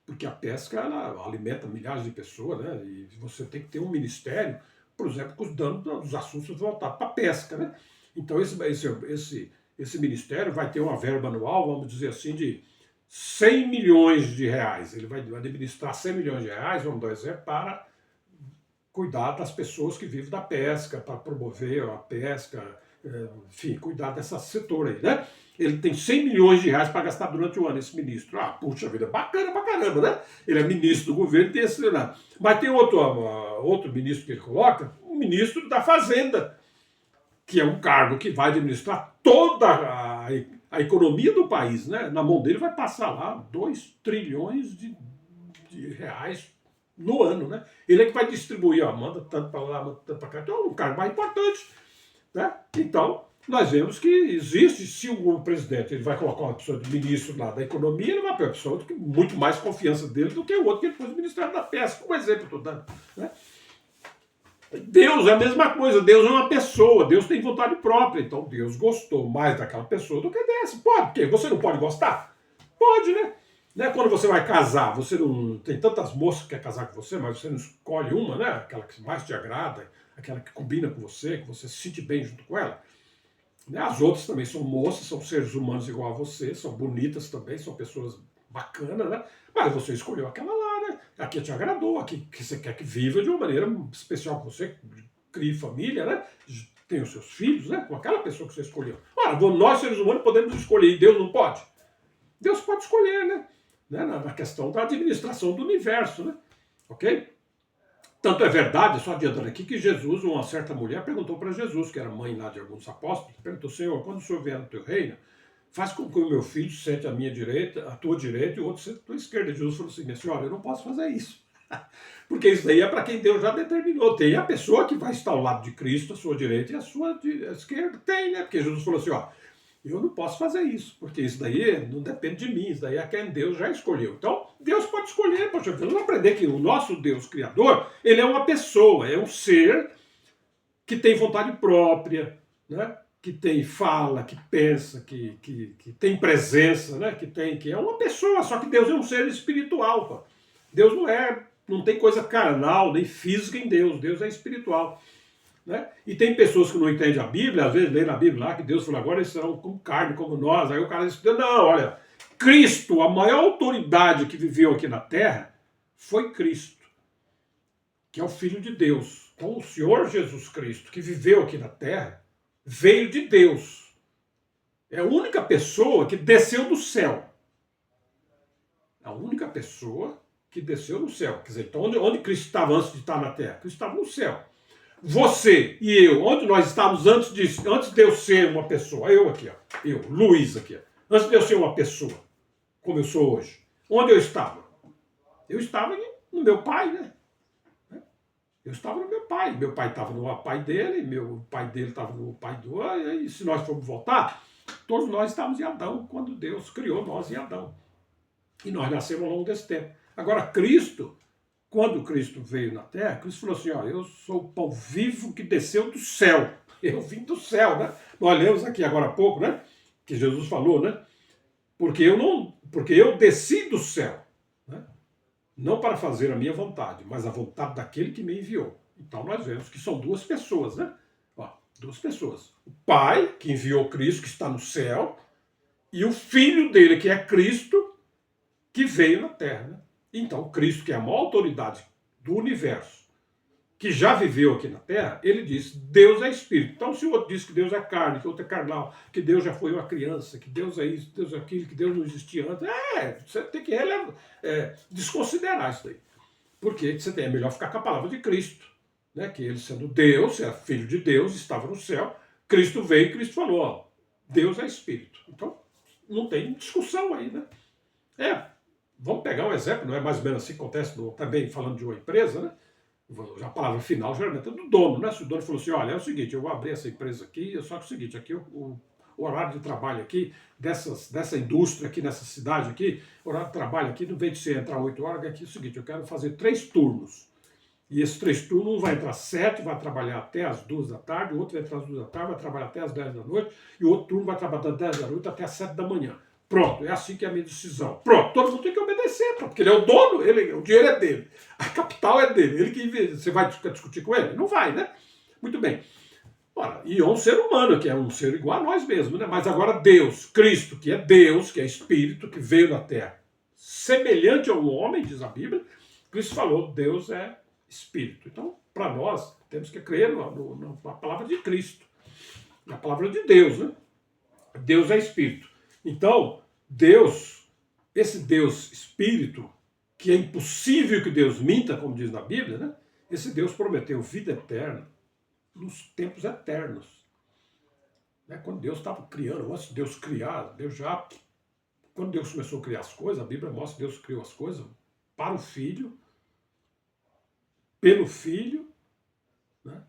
Porque a pesca, ela alimenta milhares de pessoas, né? E você tem que ter um ministério, por exemplo, cuidando dos assuntos voltados para a pesca, né? Então esse ministério vai ter uma verba anual, vamos dizer assim, de 100 milhões de reais. Ele vai administrar 100 milhões de reais, vamos dar um exemplo, para cuidar das pessoas que vivem da pesca, para promover a pesca, enfim, cuidar desse setor aí, né? Ele tem 100 milhões de reais para gastar durante o ano, esse ministro. Puxa vida, bacana pra caramba, né? Ele é ministro do governo e tem esse... Mas tem outro ministro que ele coloca, o ministro da Fazenda, que é um cargo que vai administrar toda a economia do país, né? Na mão dele vai passar lá 2 trilhões de reais no ano, né? Ele é que vai distribuir, manda tanto para lá, manda tanto para cá. Então é um cargo mais importante, né? Então, nós vemos que existe, se o presidente ele vai colocar uma pessoa de ministro lá da economia, ele vai ter uma pessoa com muito mais confiança dele do que o outro que ele pôs no Ministério da Pesca, como exemplo estou dando, né? Deus é a mesma coisa, Deus é uma pessoa, Deus tem vontade própria, então Deus gostou mais daquela pessoa do que dessa. Pode, porque você não pode gostar? Pode, né? Quando você vai casar, você não tem tantas moças que querem casar com você, mas você não escolhe uma, né? Aquela que mais te agrada, aquela que combina com você, que você se sente bem junto com ela. As outras também são moças, são seres humanos igual a você, são bonitas também, são pessoas bacanas, né? Mas você escolheu aquela lá, né? A que te agradou, a que você quer que viva de uma maneira especial com você, crie família, né? Tem os seus filhos, né? Com aquela pessoa que você escolheu. Ora, nós seres humanos podemos escolher e Deus não pode? Deus pode escolher, né? Na questão da administração do universo, né? Ok? Tanto é verdade, só adiantando aqui, que Jesus, uma certa mulher, perguntou para Jesus, que era mãe lá de alguns apóstolos, perguntou: Senhor, quando o Senhor vier no teu reino, faz com que o meu filho sente à minha direita, à tua direita, e o outro sente à tua esquerda. E Jesus falou assim: minha senhora, eu não posso fazer isso. Porque isso daí é para quem Deus já determinou. Tem a pessoa que vai estar ao lado de Cristo, à sua direita e à sua esquerda. Tem, né? Porque Jesus falou assim: ó, eu não posso fazer isso, porque isso daí não depende de mim, isso daí é quem Deus já escolheu. Então, Deus pode escolher. Poxa, vamos aprender que o nosso Deus Criador, ele é uma pessoa, é um ser que tem vontade própria, né? Que tem fala, que pensa, que tem presença, né? Que é uma pessoa, só que Deus é um ser espiritual. Pô. Deus não tem coisa carnal, nem física em Deus, Deus é espiritual. Né? E tem pessoas que não entendem a Bíblia, às vezes lê na Bíblia lá que Deus falou, agora eles serão como carne, como nós. Aí o cara diz, não, olha, Cristo, a maior autoridade que viveu aqui na Terra, foi Cristo, que é o Filho de Deus. Então o Senhor Jesus Cristo, que viveu aqui na Terra, veio de Deus. É a única pessoa que desceu do céu. A única pessoa que desceu do céu. Quer dizer, então onde Cristo estava antes de estar na Terra? Cristo estava no céu. Você e eu, onde nós estávamos antes de eu ser uma pessoa? Eu aqui, ó. Eu, Luiz aqui, ó. Antes de eu ser uma pessoa, como eu sou hoje. Onde eu estava? Eu estava no meu pai, né? Eu estava no meu pai. Meu pai estava no pai dele, meu pai dele estava no pai do... E se nós formos voltar, todos nós estávamos em Adão, quando Deus criou nós em Adão. E nós nascemos ao longo desse tempo. Agora, Cristo... Quando Cristo veio na Terra, Cristo falou assim, ó, eu sou o pão vivo que desceu do céu. Eu vim do céu, né? Nós lemos aqui agora há pouco, né? Que Jesus falou, né? Porque eu desci do céu, né? Não para fazer a minha vontade, mas a vontade daquele que me enviou. Então nós vemos que são duas pessoas, né? Ó, duas pessoas. O Pai, que enviou Cristo, que está no céu, e o Filho dele, que é Cristo, que veio na Terra, né? Então, Cristo, que é a maior autoridade do universo, que já viveu aqui na Terra, ele diz, Deus é Espírito. Então, se o outro diz que Deus é carne, que o outro é carnal, que Deus já foi uma criança, que Deus é isso, Deus é aquilo, que Deus não existia antes, você tem que desconsiderar isso daí. Porque é melhor ficar com a palavra de Cristo, né? Que ele sendo Deus, é filho de Deus, estava no céu, Cristo veio e Cristo falou, ó, Deus é Espírito. Então, não tem discussão aí, né? Vamos pegar um exemplo, não é mais ou menos assim que acontece também falando de uma empresa, né? A palavra final geralmente é do dono, né? Se o dono falou assim, olha, é o seguinte, eu vou abrir essa empresa aqui, só que é o seguinte, aqui o horário de trabalho aqui, dessa indústria aqui, nessa cidade aqui, o horário de trabalho aqui, não vem de você entrar 8 horas, aqui é o seguinte, eu quero fazer 3 turnos. E esses 3 turnos, um vai entrar às 7, vai trabalhar até às 2 da tarde, o outro vai entrar às 2 da tarde, vai trabalhar até às 10 da noite, e o outro turno vai trabalhar das 10 da noite até às 7 da manhã. Pronto, é assim que é a minha decisão. Pronto, todo mundo tem que obedecer, porque ele é o dono, o dinheiro é dele, a capital é dele. Ele que você vai discutir com ele? Não vai, né? Muito bem. Ora, e é um ser humano, que é um ser igual a nós mesmos, né? Mas agora Deus, Cristo, que é Deus, que é Espírito, que veio na Terra, semelhante ao homem, diz a Bíblia, Cristo falou, Deus é Espírito. Então, para nós, temos que crer na palavra de Cristo, na palavra de Deus, né? Deus é Espírito. Então, Deus, esse Deus Espírito, que é impossível que Deus minta, como diz na Bíblia, né? Esse Deus prometeu vida eterna nos tempos eternos. Né? Quando Deus estava criando, antes de Deus criar, quando Deus começou a criar as coisas, a Bíblia mostra que Deus criou as coisas para o Filho, pelo Filho, né?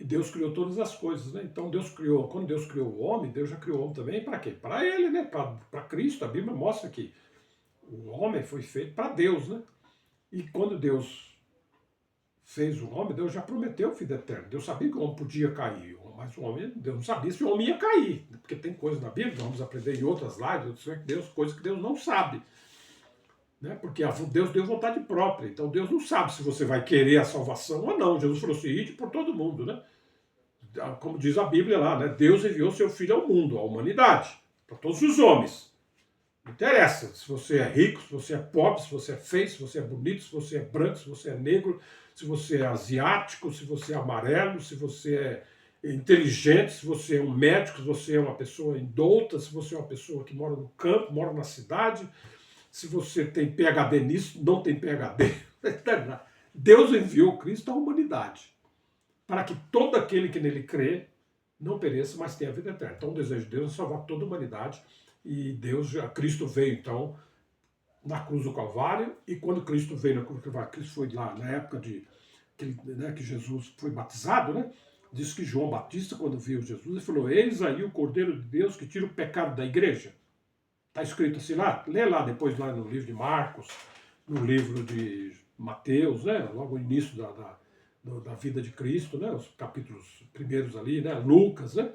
E Deus criou todas as coisas, né? Então quando Deus criou o homem, Deus já criou o homem também para quê? Para ele, né? Para Cristo. A Bíblia mostra que o homem foi feito para Deus, né? E quando Deus fez o homem, Deus já prometeu vida eterna. Deus sabia que o homem podia cair, mas Deus não sabia se o homem ia cair, porque tem coisas na Bíblia, vamos aprender em outras lives, coisas que Deus não sabe. Né? Porque Deus deu vontade própria, então Deus não sabe se você vai querer a salvação ou não. Jesus falou assim, ide por todo mundo, né? Como diz a Bíblia lá, né? Deus enviou seu Filho ao mundo, à humanidade, para todos os homens. Não interessa se você é rico, se você é pobre, se você é feio, se você é bonito, se você é branco, se você é negro, se você é asiático, se você é amarelo, se você é inteligente, se você é um médico, se você é uma pessoa indouta, se você é uma pessoa que mora no campo, mora na cidade, se você tem PhD nisso, não tem PhD. Deus enviou Cristo à humanidade para que todo aquele que nele crê não pereça, mas tenha a vida eterna. Então o desejo de Deus é salvar toda a humanidade e Cristo veio então na cruz do Calvário, e quando Cristo veio na cruz do Calvário, Cristo foi lá na época que Jesus foi batizado, né? Diz que João Batista, quando viu Jesus, ele falou: eis aí o Cordeiro de Deus que tira o pecado da igreja. Está escrito assim lá, lê lá depois lá no livro de Marcos, no livro de Mateus, né? Logo no início da vida de Cristo, né? Os capítulos primeiros ali, né? Lucas, né?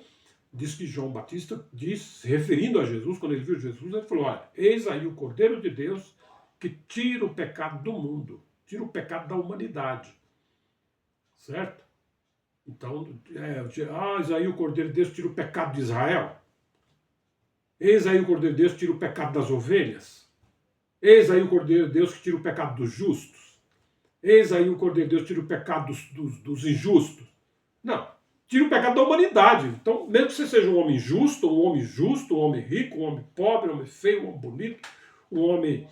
Diz que João Batista diz, referindo a Jesus, quando ele viu Jesus, ele falou: olha, eis aí o Cordeiro de Deus que tira o pecado do mundo, tira o pecado da humanidade. Certo? Então, eis aí o Cordeiro de Deus tira o pecado de Israel. Eis aí o Cordeiro de Deus que tira o pecado das ovelhas. Eis aí o Cordeiro de Deus que tira o pecado dos justos. Eis aí o Cordeiro de Deus que tira o pecado dos injustos. Não, tira o pecado da humanidade. Então, mesmo que você seja um homem justo, um homem rico, um homem pobre, um homem feio, um homem bonito, um homem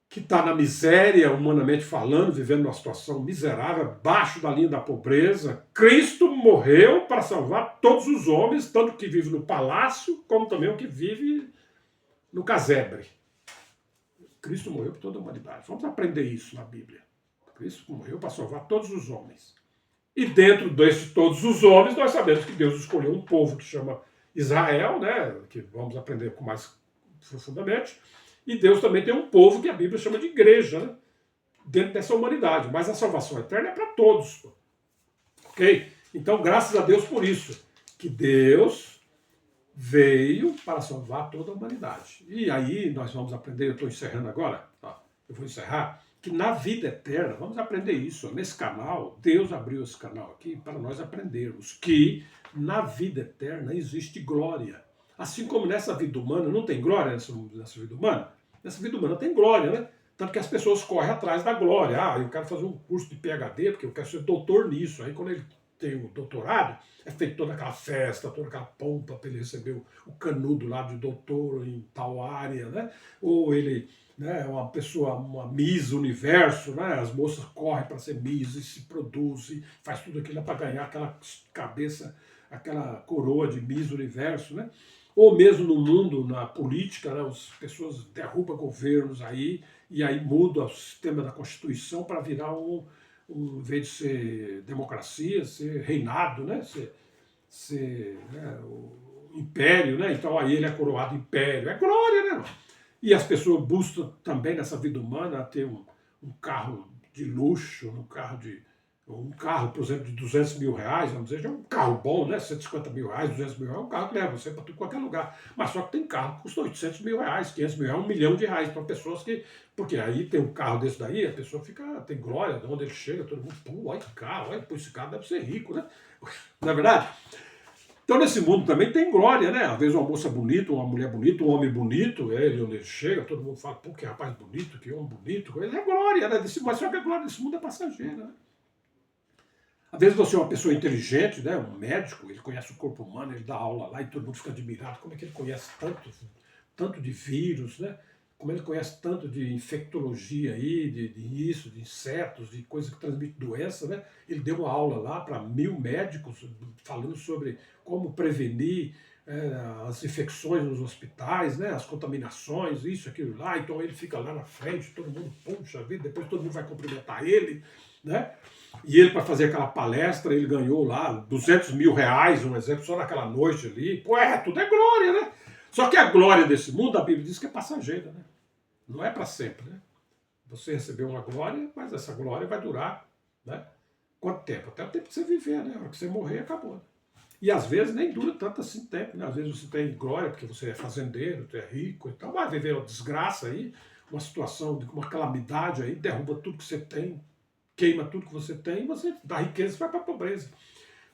que está na miséria, humanamente falando, vivendo uma situação miserável, abaixo da linha da pobreza, Cristo morreu para salvar todos os homens, tanto que vive no palácio, como também o que vive no casebre. Cristo morreu por toda a humanidade. Vamos aprender isso na Bíblia. Cristo morreu para salvar todos os homens. E dentro desses todos os homens, nós sabemos que Deus escolheu um povo que chama Israel, né, que vamos aprender com mais profundamente. E Deus também tem um povo que a Bíblia chama de igreja, né? Dentro dessa humanidade. Mas a salvação eterna é para todos. Ok? Então, graças a Deus por isso. Que Deus veio para salvar toda a humanidade. E aí nós vamos aprender, eu estou encerrando agora, tá? Eu vou encerrar, que na vida eterna, vamos aprender isso. Nesse canal, Deus abriu esse canal aqui para nós aprendermos que na vida eterna existe glória. Assim como nessa vida humana, não tem glória nessa vida humana? Nessa vida humana tem glória, né? Tanto que as pessoas correm atrás da glória. Ah, eu quero fazer um curso de PhD, porque eu quero ser doutor nisso. Aí quando ele tem o doutorado, é feito toda aquela festa, toda aquela pompa para ele receber o canudo lá de doutor em tal área, né? Ou ele é uma pessoa, uma Miss Universo, né? As moças correm para ser Miss e se produzem, faz tudo aquilo para ganhar aquela cabeça, aquela coroa de Miss Universo, né? Ou mesmo no mundo, na política, né, as pessoas derrubam governos aí, e aí muda o sistema da Constituição para virar em vez de ser democracia, ser reinado, né, ser né, o império, né, então aí ele é coroado império, é glória, né? E as pessoas buscam também nessa vida humana ter um carro de luxo, um carro, por exemplo, de 200 mil reais, vamos dizer, é um carro bom, né? 150 mil reais, 200 mil reais, é um carro que leva você para qualquer lugar. Mas só que tem carro que custa 800 mil reais, 500 mil reais, 1 milhão de reais para pessoas que... Porque aí tem um carro desse daí, a pessoa tem glória, de onde ele chega, todo mundo, pô, olha que carro, olha, pô, esse carro deve ser rico, né? Não é verdade? Então, nesse mundo também tem glória, né? Às vezes uma moça bonita, uma mulher bonita, um homem bonito, ele onde ele chega, todo mundo fala, pô, que rapaz bonito, que homem bonito, é glória, né? Mas só que a glória desse mundo é passageira, né? Às vezes você é uma pessoa inteligente, né? Um médico, ele conhece o corpo humano, ele dá aula lá e todo mundo fica admirado. Como é que ele conhece tanto de vírus, né? Como ele conhece tanto de infectologia aí, de insetos, de coisas que transmitem doença, né? Ele deu uma aula lá para 1000 médicos falando sobre como prevenir as infecções nos hospitais, né? As contaminações, isso, aquilo lá. Então ele fica lá na frente, todo mundo, puxa vida, depois todo mundo vai cumprimentar ele, né? E ele, para fazer aquela palestra, ele ganhou lá 200 mil reais, um exemplo, só naquela noite ali. Pô, tudo é glória, né? Só que a glória desse mundo, a Bíblia diz que é passageira, né? Não é para sempre, né? Você recebeu uma glória, mas essa glória vai durar, né? Quanto tempo? Até o tempo que você viver, né? A hora que você morrer, acabou. Né? E às vezes nem dura tanto assim tempo, né? Às vezes você tem glória porque você é fazendeiro, você é rico e tal, vai viver uma desgraça aí, uma situação, uma calamidade aí, derruba tudo que você tem, queima tudo que você tem, e você dá riqueza e vai para a pobreza.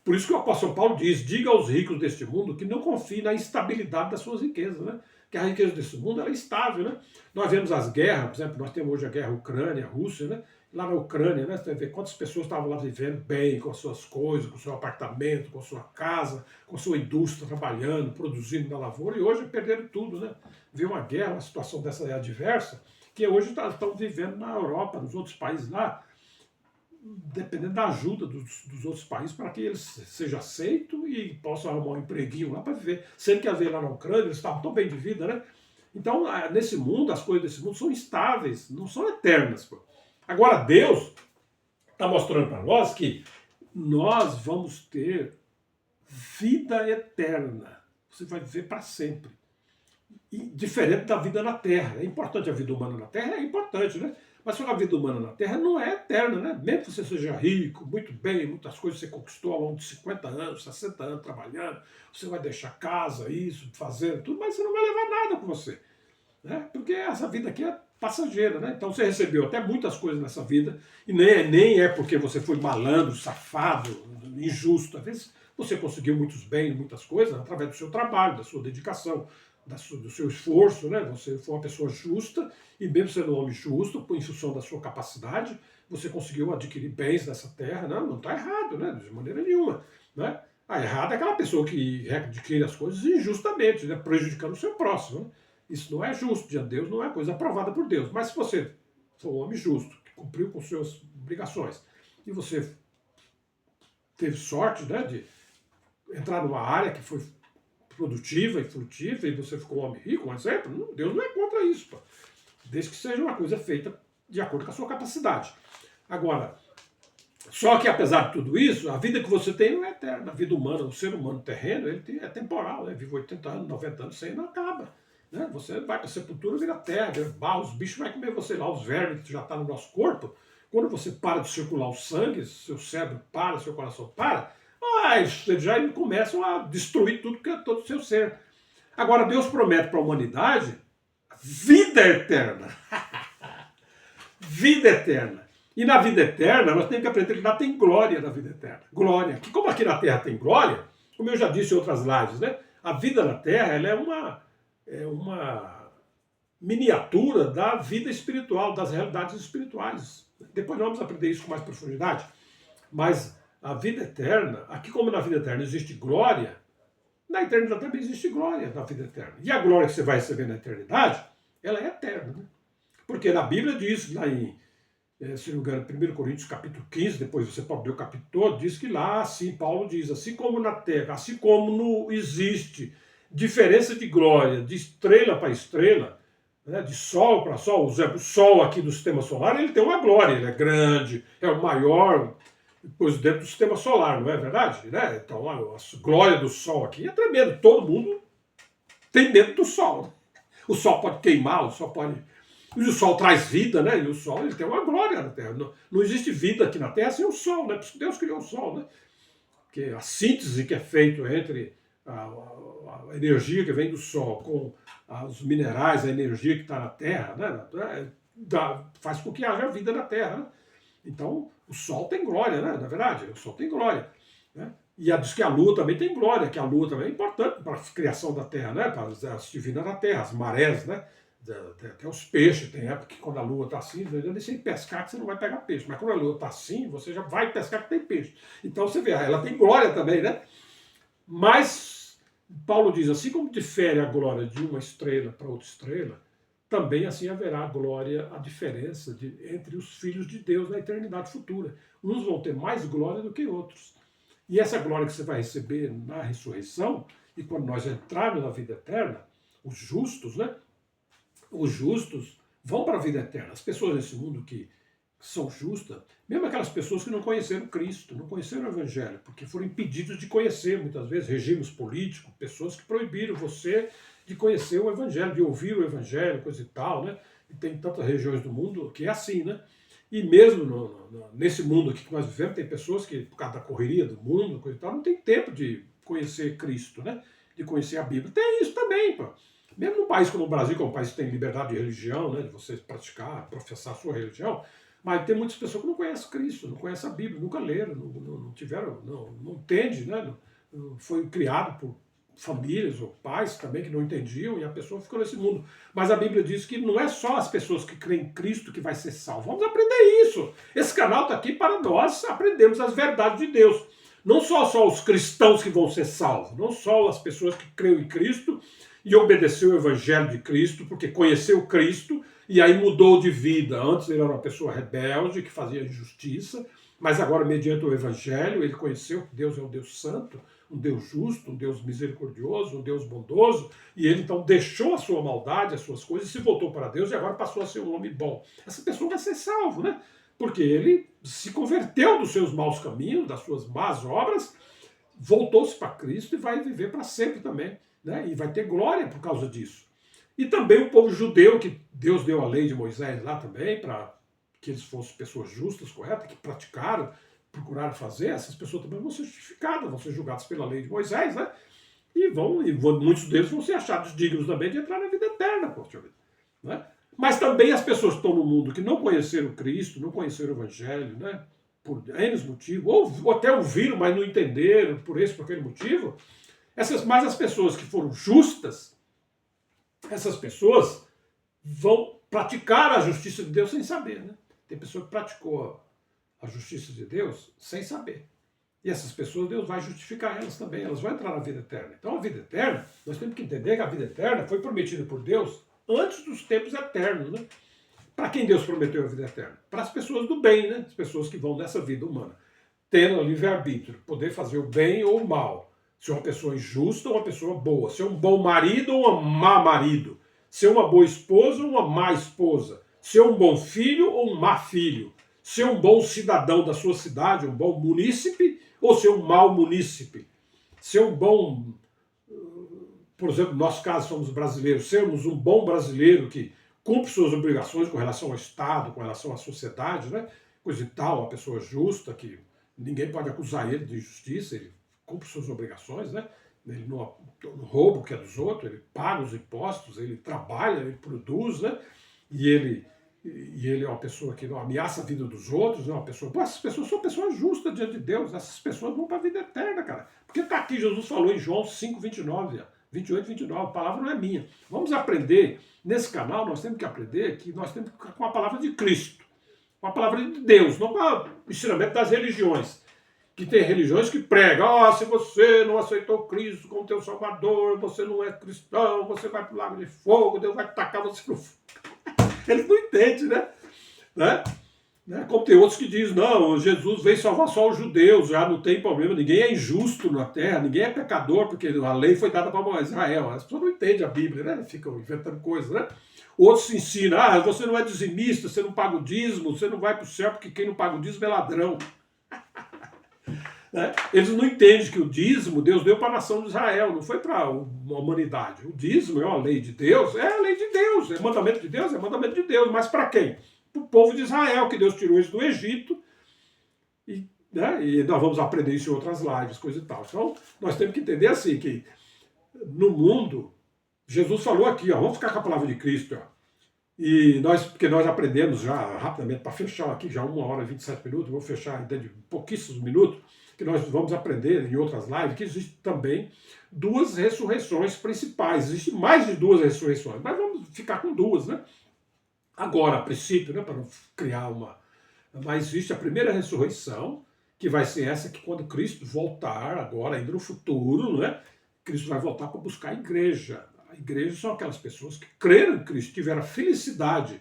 Por isso que o apóstolo Paulo diz, diga aos ricos deste mundo que não confiem na instabilidade das suas riquezas, né? que a riqueza desse mundo ela é estável, né? Nós vemos as guerras, por exemplo, nós temos hoje a guerra Ucrânia, Rússia, né? Lá na Ucrânia, né? Você vê quantas pessoas estavam lá vivendo bem, com as suas coisas, com o seu apartamento, com a sua casa, com a sua indústria trabalhando, produzindo na lavoura, e hoje perderam tudo, né? Vê uma guerra, uma situação dessa adversa, que hoje estão vivendo na Europa, nos outros países lá, dependendo da ajuda dos outros países para que eles sejam aceitos e possam arrumar um empreguinho lá para viver. Sendo que haver lá na Ucrânia, eles estavam tão bem de vida, né? Então, nesse mundo, as coisas desse mundo são instáveis, não são eternas. Pô. Agora, Deus está mostrando para nós que nós vamos ter vida eterna. Você vai viver para sempre. E diferente da vida na Terra. É importante a vida humana na Terra? É importante, né? Mas só que a vida humana na Terra não é eterna, né? Mesmo que você seja rico, muito bem, muitas coisas você conquistou ao longo de 50 anos, 60 anos trabalhando, você vai deixar casa, isso, fazendo tudo, mas você não vai levar nada com você. Né? Porque essa vida aqui é passageira, né? Então você recebeu até muitas coisas nessa vida, e nem é porque você foi malandro, safado, injusto. Às vezes você conseguiu muitos bens, muitas coisas, através do seu trabalho, da sua dedicação, do seu esforço, né? Você foi uma pessoa justa, e mesmo sendo um homem justo, em função da sua capacidade, você conseguiu adquirir bens nessa terra, né? Não está errado, né? De maneira nenhuma. Né? A errada é aquela pessoa que adquire as coisas injustamente, né? Prejudicando o seu próximo. Né? Isso não é justo, diante de Deus não é coisa aprovada por Deus. Mas se você for um homem justo, que cumpriu com suas obrigações, e você teve sorte, né, de entrar numa área que foi produtiva e frutífera, e você ficou um homem rico, um exemplo, Deus não é contra isso, pô. Desde que seja uma coisa feita de acordo com a sua capacidade. Agora, só que apesar de tudo isso, a vida que você tem não é eterna. A vida humana, o ser humano terreno, é temporal, né? Vive 80 anos, 90 anos, 100 não acaba. Né? Você vai para a sepultura, vira terra, vira barro, os bichos vão comer você lá, os vermes que já estão no nosso corpo. Quando você para de circular o sangue, seu cérebro para, seu coração para, eles já começam a destruir tudo que é todo o seu ser. Agora, Deus promete para a humanidade vida eterna. Vida eterna. E na vida eterna, nós temos que aprender que lá tem glória na vida eterna. Glória. Que como aqui na Terra tem glória, como eu já disse em outras lives, né? A vida na Terra ela é uma miniatura da vida espiritual, das realidades espirituais. Depois nós vamos aprender isso com mais profundidade. Mas a vida eterna, aqui como na vida eterna existe glória, na eternidade também existe glória na vida eterna. E a glória que você vai receber na eternidade, ela é eterna. Né? Porque na Bíblia diz, lá em, se não me engano, 1 Coríntios capítulo 15, depois você pode ler o capítulo todo, diz que lá, assim, Paulo diz, assim como na terra, assim como não existe diferença de glória, de estrela para estrela, né, de sol para sol, o sol aqui do sistema solar, ele tem uma glória, ele é grande, é o maior coisa dentro do sistema solar, não é verdade? Né? Então a glória do sol aqui é tremendo, todo mundo tem medo do sol. Né? O sol pode queimar, o sol pode... E o sol traz vida, né? E o sol ele tem uma glória na Terra. Não existe vida aqui na Terra sem o sol, né? Por isso que Deus criou o sol, né? Porque a síntese que é feita entre a energia que vem do sol com os minerais, a energia que está na Terra, né? Faz com que haja vida na Terra. Né? Então, o sol tem glória, né? Na verdade, o sol tem glória. Né? E diz que a lua também tem glória, que a lua também é importante para a criação da Terra, né? Para as divinas da Terra, as marés, né? Até os peixes, tem época que quando a lua está assim, não deixa de pescar que você não vai pegar peixe, mas quando a lua está assim, você já vai pescar que tem peixe. Então você vê, ela tem glória também, né? Mas Paulo diz, assim como difere a glória de uma estrela para outra estrela, também assim haverá glória, a diferença entre os filhos de Deus na eternidade futura. Uns vão ter mais glória do que outros. E essa glória que você vai receber na ressurreição, e quando nós entrarmos na vida eterna, os justos, né? Os justos vão para a vida eterna. As pessoas nesse mundo que são justas, mesmo aquelas pessoas que não conheceram Cristo, não conheceram o Evangelho, porque foram impedidos de conhecer, muitas vezes, regimes políticos, pessoas que proibiram você de conhecer o Evangelho, de ouvir o Evangelho, coisa e tal, né? E tem tantas regiões do mundo que é assim, né? E mesmo nesse mundo aqui que nós vivemos, tem pessoas que, por causa da correria do mundo, coisa e tal, não tem tempo de conhecer Cristo, né? De conhecer a Bíblia. Tem isso também, pô. Mesmo num país como o Brasil, que é um país que tem liberdade de religião, né, de você praticar, professar a sua religião, mas tem muitas pessoas que não conhecem Cristo, não conhecem a Bíblia, nunca leram, não tiveram, não entendem, né, não foi criado por famílias ou pais também que não entendiam e a pessoa ficou nesse mundo. Mas a Bíblia diz que não é só as pessoas que creem em Cristo que vai ser salvo. Vamos aprender isso. Esse canal está aqui para nós aprendermos as verdades de Deus. Não só os cristãos que vão ser salvos, não só as pessoas que creem em Cristo e obedeceu o Evangelho de Cristo, porque conheceu Cristo e aí mudou de vida. Antes ele era uma pessoa rebelde, que fazia injustiça, mas agora, mediante o Evangelho, ele conheceu que Deus é um Deus santo, um Deus justo, um Deus misericordioso, um Deus bondoso, e ele então deixou a sua maldade, as suas coisas, e se voltou para Deus e agora passou a ser um homem bom. Essa pessoa vai ser salvo, né? Porque ele se converteu dos seus maus caminhos, das suas más obras, voltou-se para Cristo e vai viver para sempre também, né? E vai ter glória por causa disso. E também o povo judeu, que Deus deu a lei de Moisés lá também, para que eles fossem pessoas justas, corretas, que praticaram, procuraram fazer, essas pessoas também vão ser justificadas, vão ser julgadas pela lei de Moisés, né? E muitos deles vão ser achados dignos também de entrar na vida eterna, poxa vida, né? Mas também as pessoas que estão no mundo que não conheceram Cristo, não conheceram o Evangelho, né? Por N motivos, ou até ouviram, mas não entenderam, por aquele motivo, mas as pessoas que foram justas, essas pessoas vão praticar a justiça de Deus sem saber, né? Tem pessoa que praticou a justiça de Deus sem saber. E essas pessoas, Deus vai justificar elas também, elas vão entrar na vida eterna. Então a vida eterna, nós temos que entender que a vida eterna foi prometida por Deus antes dos tempos eternos, né? Para quem Deus prometeu a vida eterna? Para as pessoas do bem, né? As pessoas que vão nessa vida humana, tendo livre-arbítrio, poder fazer o bem ou o mal. Ser uma pessoa injusta ou uma pessoa boa. Ser um bom marido ou um má marido. Ser uma boa esposa ou uma má esposa. Ser um bom filho ou um má filho. Ser um bom cidadão da sua cidade, um bom munícipe, ou ser um mau munícipe. Ser um bom, por exemplo, no nosso caso somos brasileiros, sermos um bom brasileiro que cumpre suas obrigações com relação ao Estado, com relação à sociedade, né? Coisa e tal, uma pessoa justa, que ninguém pode acusar ele de injustiça, ele cumpre suas obrigações, né? Ele não rouba o que é dos outros, ele paga os impostos, ele trabalha, ele produz, né? E ele é uma pessoa que não ameaça a vida dos outros, né? Essas pessoas são pessoas justas diante de Deus, essas pessoas vão para a vida eterna, cara. Porque está aqui, Jesus falou em João 5, 29, 28, 29, a palavra não é minha. Vamos aprender, nesse canal nós temos que aprender que nós temos que ficar com a palavra de Cristo, com a palavra de Deus, não com o ensinamento das religiões. Que tem religiões que pregam, se você não aceitou Cristo como teu Salvador, você não é cristão, você vai para o lago de fogo, Deus vai tacar você no fogo. Eles não entendem, né? Como tem outros que dizem, não, Jesus veio salvar só os judeus, já não tem problema, ninguém é injusto na terra, ninguém é pecador, porque a lei foi dada para Israel. As pessoas não entendem a Bíblia, né? Ficam inventando coisas, né? Outros ensinam, você não é dizimista, você não paga o dízimo, você não vai para o céu, porque quem não paga o dízimo é ladrão. Né? Eles não entendem que o dízimo Deus deu para a nação de Israel, não foi para a humanidade. O dízimo é uma lei de Deus, é a lei de Deus, é mandamento de Deus, é mandamento de Deus, mas para quem? Para o povo de Israel, que Deus tirou eles do Egito, né? E nós vamos aprender isso em outras lives, coisa e tal. Então, nós temos que entender assim, que no mundo, Jesus falou aqui, ó, vamos ficar com a palavra de Cristo, ó. E porque nós aprendemos já rapidamente, para fechar aqui, já 1 hora e 27 minutos, vou fechar dentro de pouquíssimos minutos, que nós vamos aprender em outras lives, que existe também 2 ressurreições principais. Existem mais de 2 ressurreições, mas vamos ficar com 2, né? Agora, a princípio, né, para não criar uma... Mas existe a primeira ressurreição, que vai ser essa que quando Cristo voltar, agora, ainda no futuro, né? Cristo vai voltar para buscar a igreja. A igreja são aquelas pessoas que creram em Cristo, tiveram a felicidade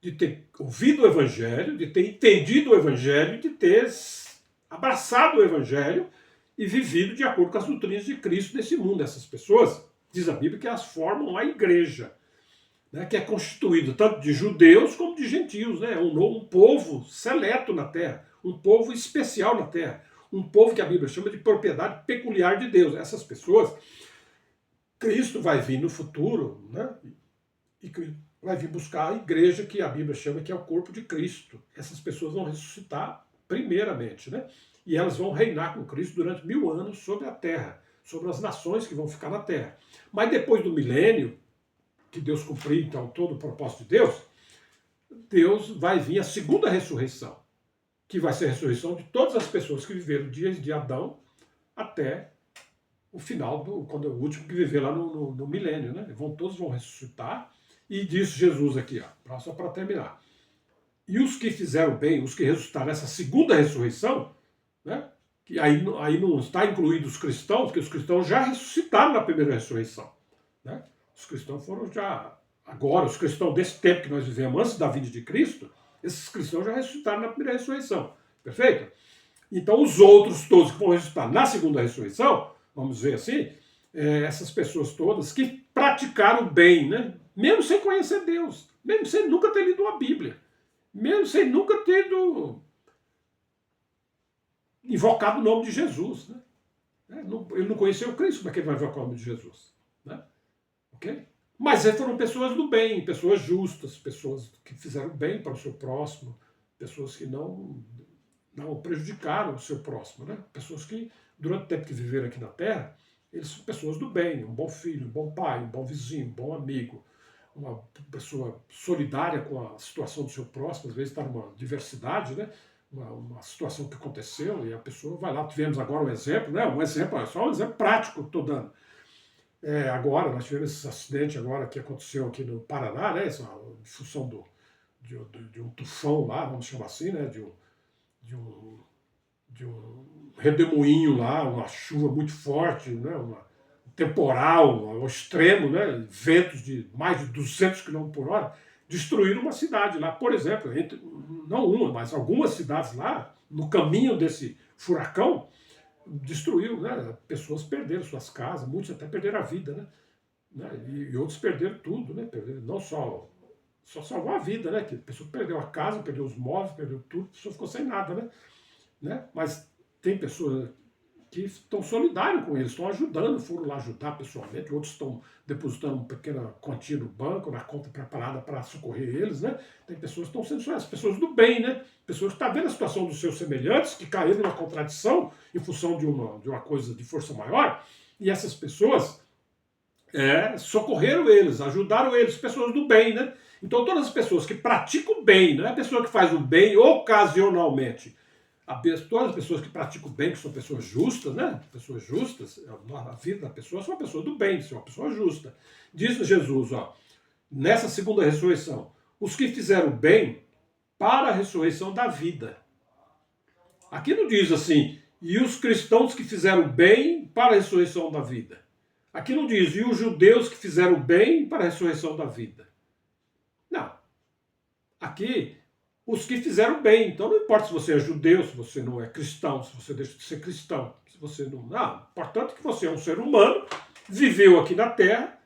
de ter ouvido o Evangelho, de ter entendido o Evangelho, de ter abraçado o Evangelho e vivido de acordo com as doutrinas de Cristo nesse mundo. Essas pessoas, diz a Bíblia, que elas formam a igreja, né, que é constituído tanto de judeus como de gentios, né, um povo seleto na terra, um povo especial na terra, um povo que a Bíblia chama de propriedade peculiar de Deus. Essas pessoas, Cristo vai vir no futuro, né, e vai vir buscar a igreja que a Bíblia chama que é o corpo de Cristo. Essas pessoas vão ressuscitar primeiramente, né? E elas vão reinar com Cristo durante 1000 anos sobre a terra, sobre as nações que vão ficar na terra. Mas depois do milênio, que Deus cumprir, então, todo o propósito de Deus, Deus vai vir a segunda ressurreição, que vai ser a ressurreição de todas as pessoas que viveram dias de Adão até o final, quando o último que viver lá no milênio, né? Todos vão ressuscitar, e disse Jesus aqui, ó, só para terminar. E os que fizeram bem, os que ressuscitaram nessa segunda ressurreição, né? Que aí não está incluído os cristãos, porque os cristãos já ressuscitaram na primeira ressurreição. Né? Os cristãos foram já. Agora, os cristãos desse tempo que nós vivemos, antes da vinda de Cristo, esses cristãos já ressuscitaram na primeira ressurreição. Perfeito? Então, os outros todos que vão ressuscitar na segunda ressurreição, vamos ver assim, essas pessoas todas que praticaram bem, né? Mesmo sem conhecer Deus, mesmo sem nunca ter lido a Bíblia, mesmo sem nunca ter invocado o nome de Jesus. Né? Ele não conheceu Cristo, como é que ele vai invocar o nome de Jesus? Né? Okay? Mas foram pessoas do bem, pessoas justas, pessoas que fizeram bem para o seu próximo, pessoas que não prejudicaram o seu próximo. Né? Pessoas que, durante o tempo que viveram aqui na Terra, eles são pessoas do bem, um bom filho, um bom pai, um bom vizinho, um bom amigo, uma pessoa solidária com a situação do seu próximo, às vezes está numa diversidade, né? Uma situação que aconteceu e a pessoa vai lá. Tivemos agora um exemplo, né? Só um exemplo prático que estou dando. Agora, nós tivemos esse acidente agora que aconteceu aqui no Paraná, né? Essa função de um tufão lá, vamos chamar assim, né? De um redemoinho lá, uma chuva muito forte, né? Um temporal ao extremo, né? Ventos de mais de 200 km por hora, destruíram uma cidade lá. Por exemplo, não uma, mas algumas cidades lá, no caminho desse furacão, destruiu, né? Pessoas perderam suas casas, muitos até perderam a vida, né? E outros perderam tudo, né? Perderam, não só salvou a vida, né? Que a pessoa perdeu a casa, perdeu os móveis, perdeu tudo, a pessoa ficou sem nada, né? Mas tem pessoas que estão solidários com eles, estão ajudando, foram lá ajudar pessoalmente, outros estão depositando uma pequena quantia no banco, na conta preparada para socorrer eles, né? Tem pessoas que estão sendo as pessoas do bem, né? Pessoas que estão vendo a situação dos seus semelhantes, que caíram na contradição em função de uma coisa de força maior, e essas pessoas socorreram eles, ajudaram eles, pessoas do bem, né? Então todas as pessoas que praticam o bem, não é a pessoa que faz o bem ocasionalmente, todas as pessoas que praticam o bem, que são pessoas justas, né? Pessoas justas, a vida da pessoa é uma pessoa do bem, é uma pessoa justa. Diz Jesus, ó, nessa segunda ressurreição, os que fizeram bem para a ressurreição da vida. Aqui não diz assim, e os cristãos que fizeram bem para a ressurreição da vida. Aqui não diz, e os judeus que fizeram bem para a ressurreição da vida. Não. Aqui os que fizeram bem. Então não importa se você é judeu, se você não é cristão, se você deixa de ser cristão, se você não. Não, importante é que você é um ser humano, viveu aqui na Terra,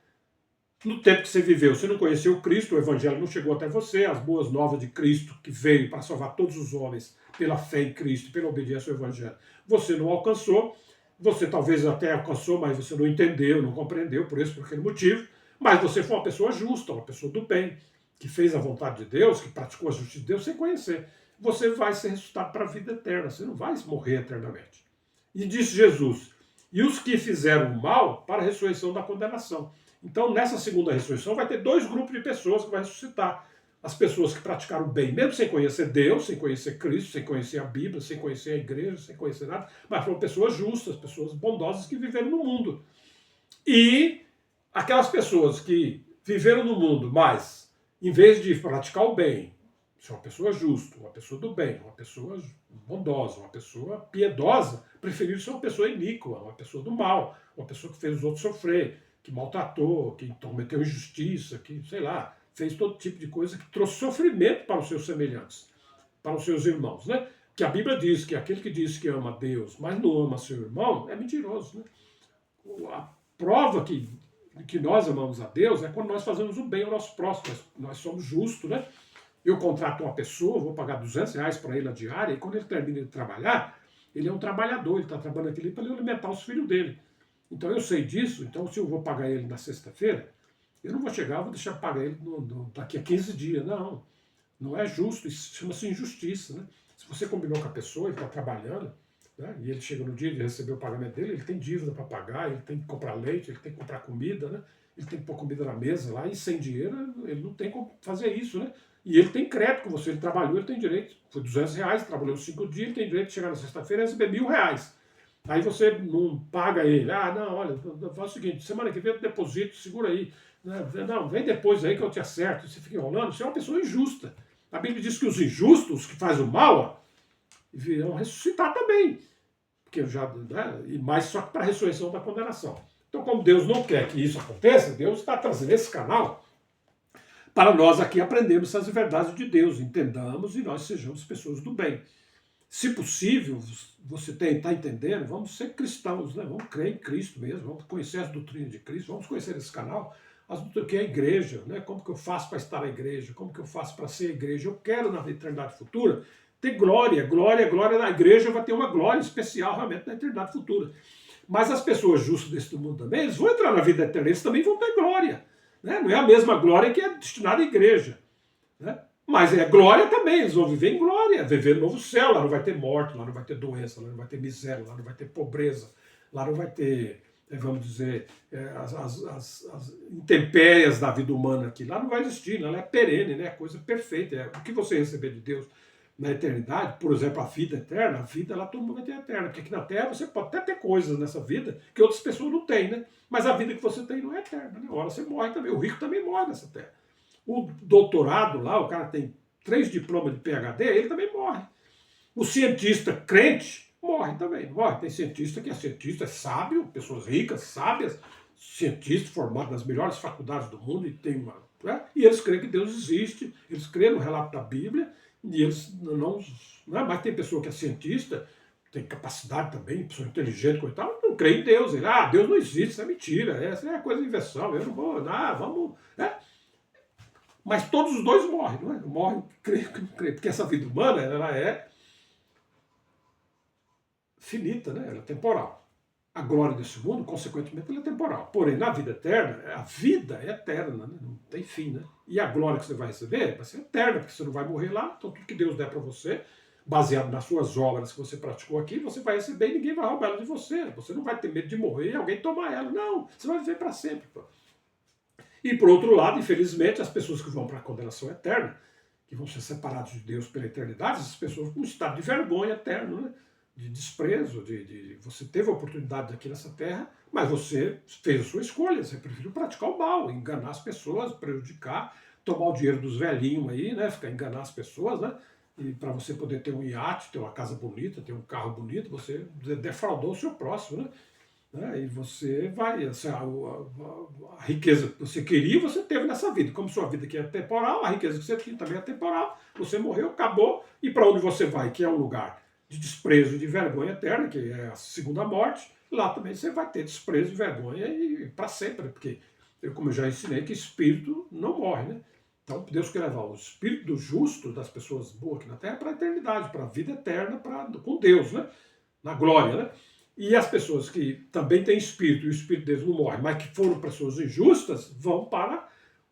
no tempo que você viveu, você não conheceu Cristo, o Evangelho não chegou até você, as boas novas de Cristo, que veio para salvar todos os homens pela fé em Cristo, pela obediência ao Evangelho, você não alcançou, você talvez até alcançou, mas você não entendeu, não compreendeu, por aquele motivo, mas você foi uma pessoa justa, uma pessoa do bem, que fez a vontade de Deus, que praticou a justiça de Deus sem conhecer. Você vai ser ressuscitado para a vida eterna, você não vai morrer eternamente. E disse Jesus, e os que fizeram mal para a ressurreição da condenação. Então, nessa segunda ressurreição, vai ter dois grupos de pessoas que vai ressuscitar. As pessoas que praticaram bem, mesmo sem conhecer Deus, sem conhecer Cristo, sem conhecer a Bíblia, sem conhecer a igreja, sem conhecer nada, mas foram pessoas justas, pessoas bondosas que viveram no mundo. E aquelas pessoas que viveram no mundo, mas em vez de praticar o bem, ser uma pessoa justa, uma pessoa do bem, uma pessoa bondosa, uma pessoa piedosa, preferiram ser uma pessoa iníqua, uma pessoa do mal, uma pessoa que fez os outros sofrer, que maltratou, que cometeu injustiça, que, sei lá, fez todo tipo de coisa que trouxe sofrimento para os seus semelhantes, para os seus irmãos, né? Que a Bíblia diz que aquele que diz que ama a Deus, mas não ama seu irmão, é mentiroso, né? A prova que nós amamos a Deus é quando nós fazemos o bem ao nosso próximo, nós somos justos, né? Eu contrato uma pessoa, vou pagar R$ 200 para ele a diária, e quando ele termina de trabalhar, ele é um trabalhador, ele está trabalhando aqui para ele alimentar os filhos dele. Então eu sei disso, então se eu vou pagar ele na sexta-feira, eu não vou chegar, vou deixar pagar ele daqui a 15 dias. Não, não é justo, isso chama-se injustiça. Né? Se você combinou com a pessoa, ele está trabalhando, né? E ele chega no dia de receber o pagamento dele, ele tem dívida para pagar, ele tem que comprar leite, ele tem que comprar comida, né? Ele tem que pôr comida na mesa lá, e sem dinheiro ele não tem como fazer isso, né? E ele tem crédito com você, ele trabalhou, ele tem direito, foi R$ 200, trabalhou 5 dias, ele tem direito de chegar na sexta-feira e receber R$ 1.000. Aí você não paga ele. Ah, não, olha, faz o seguinte, semana que vem eu deposito, segura aí. Não, vem depois aí que eu te acerto. Você fica enrolando, você é uma pessoa injusta. A Bíblia diz que os injustos, os que fazem o mal, ó, virão ressuscitar também. Porque já, né, e mais só que para a ressurreição da condenação. Então, como Deus não quer que isso aconteça, Deus está trazendo esse canal para nós aqui aprendermos essas verdades de Deus, entendamos e nós sejamos pessoas do bem. Se possível, você está entendendo, vamos ser cristãos, né? Vamos crer em Cristo mesmo, vamos conhecer as doutrinas de Cristo, vamos conhecer esse canal, que é a igreja, né? Como que eu faço para estar na igreja, como que eu faço para ser a igreja. Eu quero na eternidade futura ter glória, glória, glória. Na igreja vai ter uma glória especial realmente na eternidade futura. Mas as pessoas justas desse mundo também, eles vão entrar na vida eterna, eles também vão ter glória. Né? Não é a mesma glória que é destinada à igreja. Né? Mas é glória também, eles vão viver em glória, viver no novo céu, lá não vai ter morte, lá não vai ter doença, lá não vai ter miséria, lá não vai ter pobreza, lá não vai ter, vamos dizer, as intempéries da vida humana aqui, lá não vai existir, lá é perene, né? Coisa perfeita, é o que você receber de Deus na eternidade, por exemplo, a vida eterna, a vida lá todo mundo vai ter eterna, porque aqui na Terra você pode até ter coisas nessa vida que outras pessoas não têm, né? Mas a vida que você tem não é eterna, né? Uma hora você morre também, o rico também morre nessa Terra. O doutorado lá, o cara tem 3 diplomas de PhD, ele também morre. O cientista crente morre também, morre. Tem cientista que é cientista, é sábio, pessoas ricas, sábias, cientistas formados nas melhores faculdades do mundo e tem uma, né? E eles creem que Deus existe, eles creem no relato da Bíblia e eles não, né? Mas tem pessoa que é cientista, tem capacidade também, pessoa inteligente, coitado, não crê em Deus. Ele, Deus não existe, isso é mentira, essa é coisa de invenção, eu não vou, vamos, né? Mas todos os dois morrem, não é? Morrem, creio que não creio, porque essa vida humana ela é finita, né? Ela é temporal. A glória desse mundo, consequentemente, ela é temporal. Porém, na vida eterna, a vida é eterna, né? Não tem fim, né? E a glória que você vai receber vai ser eterna, porque você não vai morrer lá, então tudo que Deus der para você, baseado nas suas obras que você praticou aqui, você vai receber e ninguém vai roubar ela de você. Você não vai ter medo de morrer e alguém tomar ela. Não, você vai viver para sempre. Pô. E, por outro lado, infelizmente, as pessoas que vão para a condenação eterna, que vão ser separados de Deus pela eternidade, essas pessoas com um estado de vergonha eterno, né? De desprezo, você teve a oportunidade aqui nessa terra, mas você fez a sua escolha, você preferiu praticar o mal, enganar as pessoas, prejudicar, tomar o dinheiro dos velhinhos aí, né? Ficar enganar as pessoas, né? E para você poder ter um iate, ter uma casa bonita, ter um carro bonito, você defraudou o seu próximo, né? E você vai, assim, a riqueza que você queria, você teve nessa vida. Como sua vida aqui é temporal, a riqueza que você tinha também é temporal, você morreu, acabou, e para onde você vai, que é um lugar de desprezo e de vergonha eterna, que é a segunda morte, lá também você vai ter desprezo e vergonha e para sempre, porque, como eu já ensinei, que espírito não morre, né? Então Deus quer levar o espírito do justo, das pessoas boas aqui na Terra, para a eternidade, para a vida eterna, com Deus, né? Na glória, né? E as pessoas que também têm espírito, e o espírito deles não morre, mas que foram pessoas injustas, vão para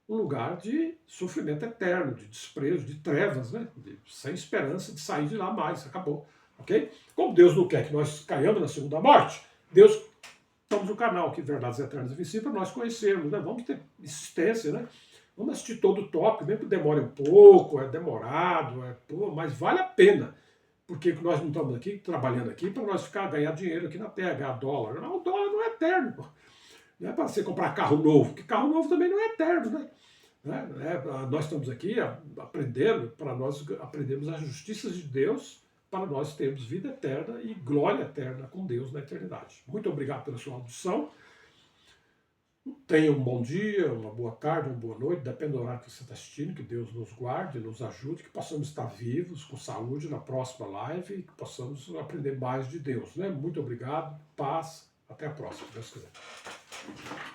um lugar de sofrimento eterno, de desprezo, de trevas, né? Sem esperança de sair de lá mais, acabou. Ok? Como Deus não quer que nós caiamos na segunda morte, Deus, estamos no canal aqui, Verdades Eternas e Invencíveis, para nós conhecermos, né? Vamos ter insistência, né? Vamos assistir todo o tópico, mesmo que demore um pouco, é demorado, mas vale a pena. Porque nós não estamos aqui trabalhando aqui para nós ganhar dinheiro aqui na Terra, ganhar dólar. Não, o dólar não é eterno. Pô. Não é para você comprar carro novo, porque carro novo também não é eterno, né? Nós estamos aqui aprendendo, para nós aprendermos as justiças de Deus, para nós termos vida eterna e glória eterna com Deus na eternidade. Muito obrigado pela sua audição. Tenha um bom dia, uma boa tarde, uma boa noite, depende do horário que você está assistindo, que Deus nos guarde, nos ajude, que possamos estar vivos, com saúde na próxima live e que possamos aprender mais de Deus. Né? Muito obrigado, paz, até a próxima, se Deus quiser.